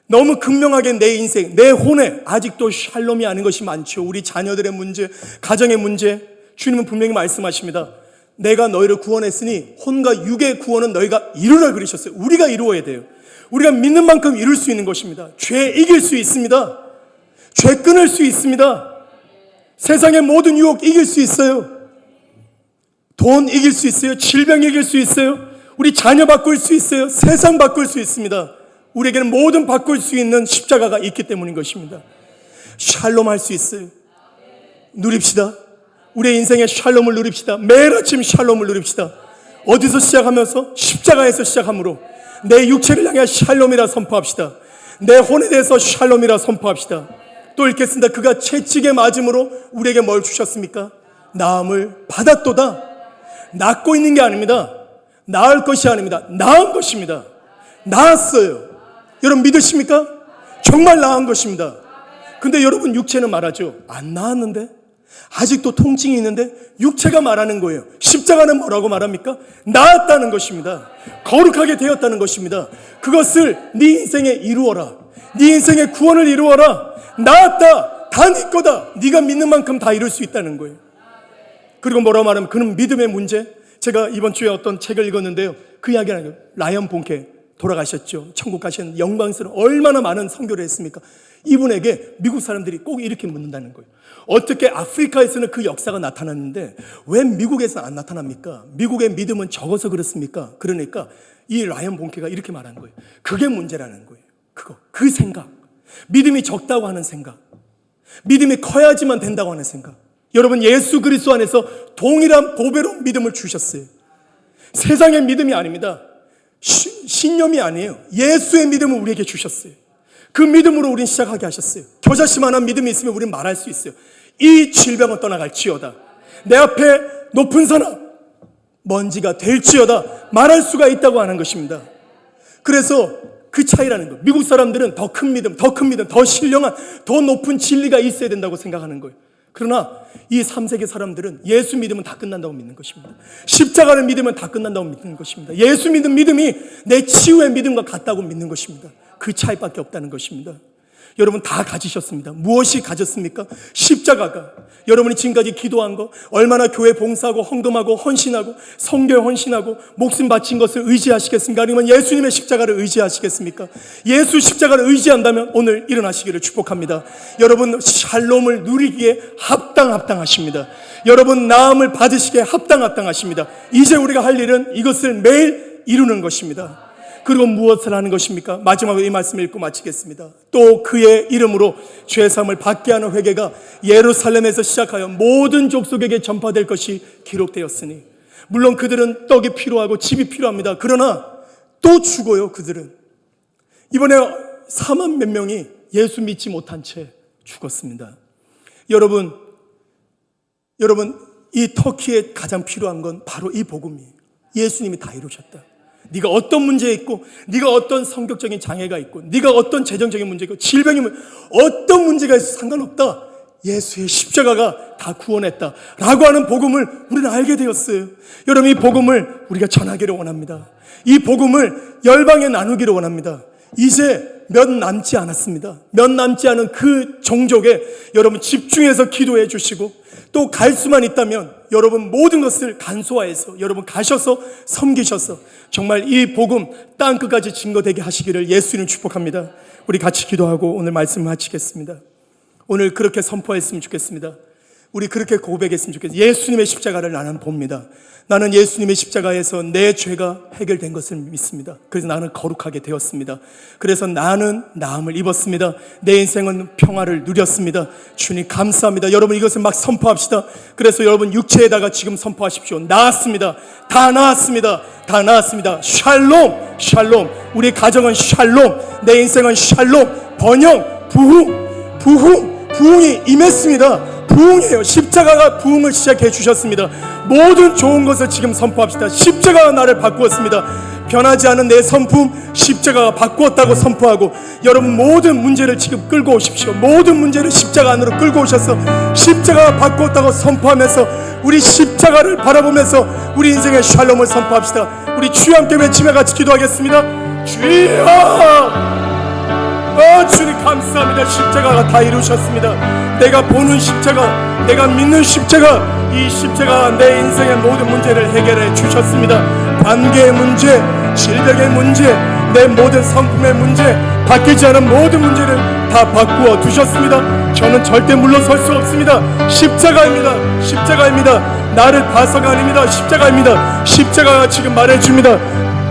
너무 극명하게 내 인생, 내 혼에 아직도 샬롬이 아닌 것이 많죠. 우리 자녀들의 문제, 가정의 문제. 주님은 분명히 말씀하십니다. 내가 너희를 구원했으니 혼과 육의 구원은 너희가 이루라 그러셨어요. 우리가 이루어야 돼요. 우리가 믿는 만큼 이룰 수 있는 것입니다. 죄 이길 수 있습니다. 죄 끊을 수 있습니다. 세상의 모든 유혹 이길 수 있어요. 돈 이길 수 있어요. 질병 이길 수 있어요. 우리 자녀 바꿀 수 있어요. 세상 바꿀 수 있습니다. 우리에게는 모든 바꿀 수 있는 십자가가 있기 때문인 것입니다. 샬롬 할 수 있어요. 누립시다. 우리의 인생에 샬롬을 누립시다. 매일 아침 샬롬을 누립시다. 어디서 시작하면서? 십자가에서 시작함으로 내 육체를 향해 샬롬이라 선포합시다. 내 혼에 대해서 샬롬이라 선포합시다. 또 읽겠습니다. 그가 채찍에 맞음으로 우리에게 뭘 주셨습니까? 나음을 받았도다. 낫고 있는 게 아닙니다. 나을 것이 아닙니다. 나은 것입니다. 나았어요. 여러분 믿으십니까? 정말 나은 것입니다. 근데 여러분 육체는 말하죠. 안 나았는데? 아직도 통증이 있는데? 육체가 말하는 거예요. 십자가는 뭐라고 말합니까? 나았다는 것입니다. 거룩하게 되었다는 것입니다. 그것을 네 인생에 이루어라. 네 인생의 구원을 이루어라. 나았다. 다 네 거다. 네가 믿는 만큼 다 이룰 수 있다는 거예요. 그리고 뭐라고 말하면 그는 믿음의 문제. 제가 이번 주에 어떤 책을 읽었는데요. 그 이야기는 거예요. 라이언 본케 돌아가셨죠. 천국 가신 영광스러운 얼마나 많은 선교를 했습니까? 이분에게 미국 사람들이 꼭 이렇게 묻는다는 거예요. 어떻게 아프리카에서는 그 역사가 나타났는데 왜 미국에서는 안 나타납니까? 미국의 믿음은 적어서 그렇습니까? 그러니까 이 라이언 본케가 이렇게 말한 거예요. 그게 문제라는 거예요. 그 생각. 믿음이 적다고 하는 생각. 믿음이 커야지만 된다고 하는 생각. 여러분 예수 그리스도 안에서 동일한 보배로운 믿음을 주셨어요. 세상의 믿음이 아닙니다. 신념이 아니에요. 예수의 믿음을 우리에게 주셨어요. 그 믿음으로 우린 시작하게 하셨어요. 겨자씨만한 믿음이 있으면 우린 말할 수 있어요. 이 질병은 떠나갈지어다. 내 앞에 높은 산아 먼지가 될지어다. 말할 수가 있다고 하는 것입니다. 그래서 그 차이라는 거예요. 미국 사람들은 더 큰 믿음, 더 신령한, 더 높은 진리가 있어야 된다고 생각하는 거예요. 그러나 이 3세계 사람들은 예수 믿으면 다 끝난다고 믿는 것입니다. 십자가를 믿으면 다 끝난다고 믿는 것입니다. 예수 믿은 믿음이 내 치유의 믿음과 같다고 믿는 것입니다. 그 차이밖에 없다는 것입니다. 여러분 다 가지셨습니다. 무엇이 가졌습니까? 십자가가. 여러분이 지금까지 기도한 거, 얼마나 교회 봉사하고 헌금하고 헌신하고 성교에 헌신하고 목숨 바친 것을 의지하시겠습니까? 아니면 예수님의 십자가를 의지하시겠습니까? 예수 십자가를 의지한다면 오늘 일어나시기를 축복합니다. 여러분 샬롬을 누리기에 합당하십니다. 여러분 나음을 받으시기에 합당하십니다. 이제 우리가 할 일은 이것을 매일 이루는 것입니다. 그리고 무엇을 하는 것입니까? 마지막으로 이 말씀을 읽고 마치겠습니다. 또 그의 이름으로 죄사함을 받게 하는 회개가 예루살렘에서 시작하여 모든 족속에게 전파될 것이 기록되었으니 물론 그들은 떡이 필요하고 집이 필요합니다. 그러나 또 죽어요. 그들은 이번에 4만 몇 명이 예수 믿지 못한 채 죽었습니다. 여러분 이 터키에 가장 필요한 건 바로 이 복음이에요. 예수님이 다 이루셨다. 네가 어떤 문제에 있고, 네가 어떤 성격적인 장애가 있고, 네가 어떤 재정적인 문제가 있고, 질병이 어떤 문제가 있어도 상관없다. 예수의 십자가가 다 구원했다 라고 하는 복음을 우리는 알게 되었어요. 여러분 이 복음을 우리가 전하기를 원합니다. 이 복음을 열방에 나누기를 원합니다. 이제 몇 남지 않았습니다. 몇 남지 않은 그 종족에 여러분 집중해서 기도해 주시고 또 갈 수만 있다면 여러분 모든 것을 간소화해서 여러분 가셔서 섬기셔서 정말 이 복음 땅끝까지 증거되게 하시기를 예수님 축복합니다. 우리 같이 기도하고 오늘 말씀을 마치겠습니다. 오늘 그렇게 선포했으면 좋겠습니다. 우리 그렇게 고백했으면 좋겠어요. 예수님의 십자가를 나는 봅니다. 나는 예수님의 십자가에서 내 죄가 해결된 것을 믿습니다. 그래서 나는 거룩하게 되었습니다. 그래서 나는 나음을 입었습니다. 내 인생은 평화를 누렸습니다. 주님 감사합니다. 여러분 이것을 막 선포합시다. 그래서 여러분 육체에다가 지금 선포하십시오. 나았습니다. 다 나았습니다. 다 나았습니다. 샬롬, 샬롬. 우리 가정은 샬롬, 내 인생은 샬롬, 번영, 부흥이 임했습니다. 부흥이에요. 십자가가 부흥을 시작해 주셨습니다. 모든 좋은 것을 지금 선포합시다. 십자가가 나를 바꾸었습니다. 변하지 않은 내 성품 십자가가 바꾸었다고 선포하고, 여러분 모든 문제를 지금 끌고 오십시오. 모든 문제를 십자가 안으로 끌고 오셔서 십자가가 바꾸었다고 선포하면서 우리 십자가를 바라보면서 우리 인생의 샬롬을 선포합시다. 우리 주여 함께 외치며 같이 기도하겠습니다. 주여! 주님 감사합니다. 십자가가 다 이루셨습니다. 내가 보는 십자가, 내가 믿는 십자가, 이 십자가가 내 인생의 모든 문제를 해결해 주셨습니다. 관계의 문제, 질병의 문제, 내 모든 성품의 문제, 바뀌지 않은 모든 문제를 다 바꾸어 두셨습니다. 저는 절대 물러설 수 없습니다. 십자가입니다. 십자가입니다. 나를 봐서가 아닙니다. 십자가입니다. 십자가가 지금 말해줍니다.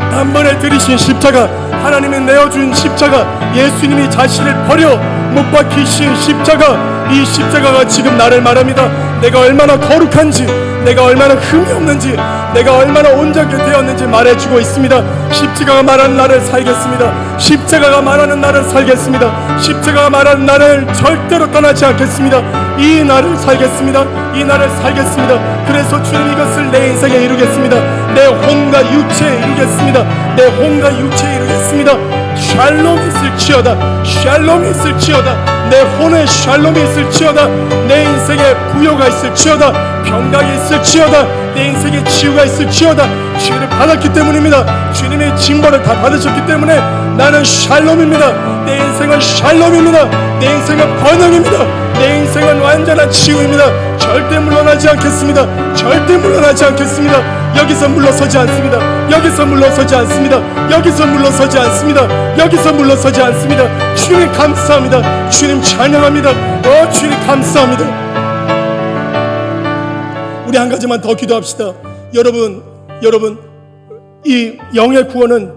단번에 들이신 십자가, 하나님이 내어준 십자가, 예수님이 자신을 버려 못 박히신 십자가, 이 십자가가 지금 나를 말합니다. 내가 얼마나 거룩한지, 내가 얼마나 흠이 없는지, 내가 얼마나 온전하게 되었는지 말해주고 있습니다. 십자가가 말하는 나를 살겠습니다. 십자가가 말하는 나를 살겠습니다. 십자가가 말하는 나를 절대로 떠나지 않겠습니다. 이 나를 살겠습니다. 이 나를 살겠습니다. 그래서 주님 이것을 내 인생에 이루겠습니다. 내 혼과 육체에 이루겠습니다. 내 혼과 육체에 이루겠습니다. 샬롬이 있을지어다. 샬롬이 있을지어다. 내 혼에 샬롬이 있을지어다. 내 인생에 부요가 있을지어다. 평강이 있을지어다. 내 인생에 치유가 있을지어다. 주를 받았기 때문입니다. 주님의 징벌을 다 받으셨기 때문에 나는 샬롬입니다. 내 인생은 샬롬입니다. 내 인생은 번영입니다. 내 인생은 완전한 치유입니다. 절대 물러나지 않겠습니다. 절대 물러나지 않겠습니다. 여기서 물러서지 않습니다. 여기서 물러서지 않습니다. 여기서 물러서지 않습니다. 여기서 물러서지 않습니다. 주님 감사합니다. 주님 찬양합니다. 주님 감사합니다. 우리 한 가지만 더 기도합시다. 여러분 이 영의 구원은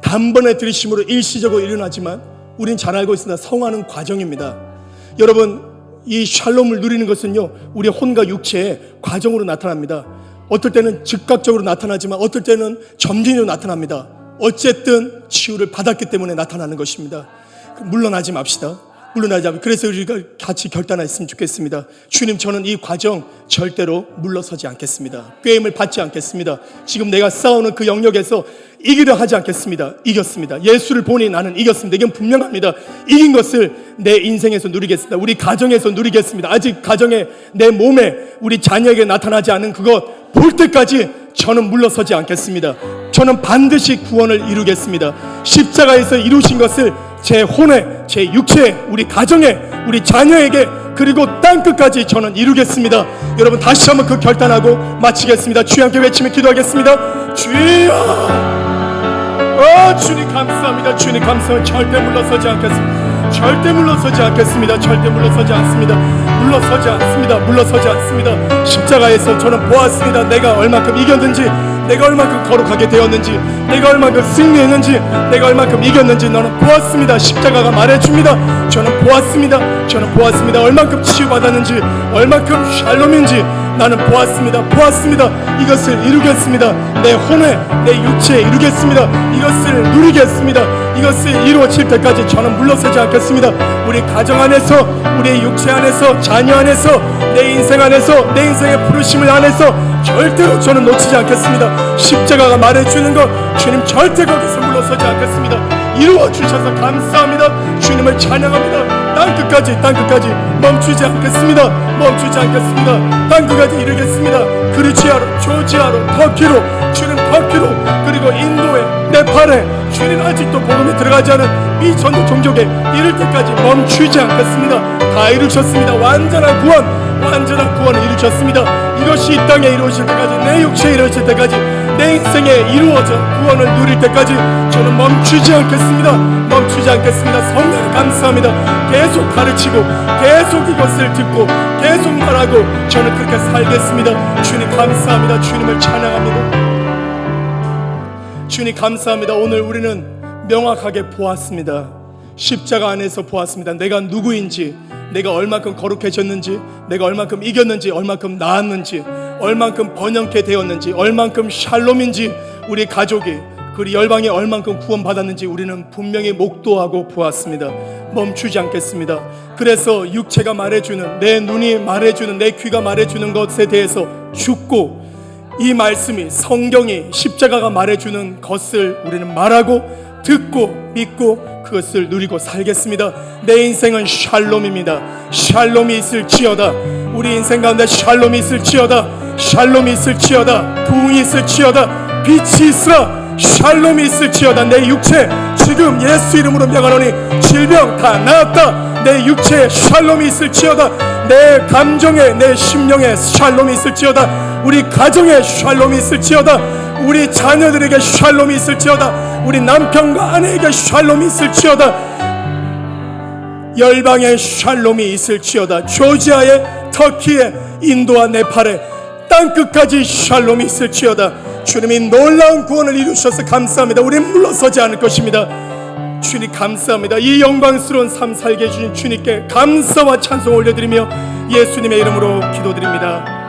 단번에 들이심으로 일시적으로 일어나지만 우린 잘 알고 있습니다. 성화는 과정입니다. 여러분 이 샬롬을 누리는 것은요, 우리 혼과 육체의 과정으로 나타납니다. 어떨 때는 즉각적으로 나타나지만 어떨 때는 점진으로 나타납니다. 어쨌든 치유를 받았기 때문에 나타나는 것입니다. 물러나지 맙시다. 물러나지 맙시다. 그래서 우리가 같이 결단했으면 좋겠습니다. 주님, 저는 이 과정 절대로 물러서지 않겠습니다. 꾀임을 받지 않겠습니다. 지금 내가 싸우는 그 영역에서 이기려 하지 않겠습니다. 이겼습니다. 예수를 보니 나는 이겼습니다. 이건 분명합니다. 이긴 것을 내 인생에서 누리겠습니다. 우리 가정에서 누리겠습니다. 아직 가정에, 내 몸에, 우리 자녀에게 나타나지 않은 그것 볼 때까지 저는 물러서지 않겠습니다. 저는 반드시 구원을 이루겠습니다. 십자가에서 이루신 것을 제 혼에, 제 육체에, 우리 가정에, 우리 자녀에게, 그리고 땅끝까지 저는 이루겠습니다. 여러분 다시 한번 그 결단하고 마치겠습니다. 주여 함께 외치며 기도하겠습니다. 주여! 주님 감사합니다. 주님 감사합니다. 절대 물러서지 않겠습니다. 절대 물러서지 않겠습니다. 절대 물러서지 않습니다. 물러서지 않습니다. 물러서지 않습니다. 십자가에서 저는 보았습니다. 내가 얼만큼 이겼는지, 내가 얼만큼 거룩하게 되었는지, 내가 얼만큼 승리했는지, 내가 얼만큼 이겼는지 너는 보았습니다. 십자가가 말해줍니다. 저는 보았습니다. 저는 보았습니다. 얼만큼 치유받았는지, 얼만큼 샬롬인지 나는 보았습니다. 이것을 이루겠습니다. 내 혼에, 내 육체에 이루겠습니다. 이것을 누리겠습니다. 이것을 이루어질 때까지 저는 물러서지 않겠습니다. 우리 가정 안에서, 우리 육체 안에서, 자녀 안에서, 내 인생 안에서, 내 인생의 부르심을 안에서 절대로 저는 놓치지 않겠습니다. 십자가가 말해주는 것, 주님 절대 거기서 물러서지 않겠습니다. 이루어 주셔서 감사합니다. 주님을 찬양합니다. 땅끝까지 멈추지 않겠습니다. 땅끝까지 이르겠습니다. 그리치아로, 조지아로, 터키로, 주님 터키로, 그리고 인도에, 네팔에, 주님 아직도 복음이 들어가지 않은 미전도 종족에 이를 때까지 멈추지 않겠습니다. 다 이루셨습니다. 완전한 구원을 이루셨습니다. 이것이 이 땅에 이루어질 때까지, 내 육체에 이루어질 때까지, 내 인생에 이루어져 구원을 누릴 때까지 저는 멈추지 않겠습니다. 멈추지 않겠습니다. 성령 감사합니다. 계속 가르치고 계속 이것을 듣고 계속 말하고 저는 그렇게 살겠습니다. 주님 감사합니다. 주님을 찬양합니다. 주님 감사합니다. 오늘 우리는 명확하게 보았습니다. 십자가 안에서 보았습니다. 내가 누구인지, 내가 얼만큼 거룩해졌는지, 내가 얼만큼 이겼는지, 얼만큼 나았는지, 얼만큼 번영케 되었는지, 얼만큼 샬롬인지, 우리 가족이 그리 열방에 얼만큼 구원받았는지 우리는 분명히 목도하고 보았습니다. 멈추지 않겠습니다. 그래서 육체가 말해주는, 내 눈이 말해주는, 내 귀가 말해주는 것에 대해서 죽고, 이 말씀이, 성경이, 십자가가 말해주는 것을 우리는 말하고 듣고 믿고 그것을 누리고 살겠습니다. 내 인생은 샬롬입니다. 샬롬이 있을지어다. 우리 인생 가운데 샬롬이 있을지어다. 샬롬이 있을지어다. 부흥이 있을지어다. 빛이 있으라. 샬롬이 있을지어다. 내 육체 지금 예수 이름으로 명하노니 질병 다 나았다. 내 육체에 샬롬이 있을지어다. 내 감정에, 내 심령에 샬롬이 있을지어다. 우리 가정에 샬롬이 있을지어다. 우리 자녀들에게 샬롬이 있을지어다. 우리 남편과 아내에게 샬롬이 있을지어다. 열방에 샬롬이 있을지어다. 조지아에, 터키에, 인도와 네팔에 땅끝까지 샬롬이 있을지어다. 주님이 놀라운 구원을 이루셔서 감사합니다. 우리는 물러서지 않을 것입니다. 주님 감사합니다. 이 영광스러운 삶 살게 해주신 주님께 감사와 찬송 올려드리며 예수님의 이름으로 기도드립니다.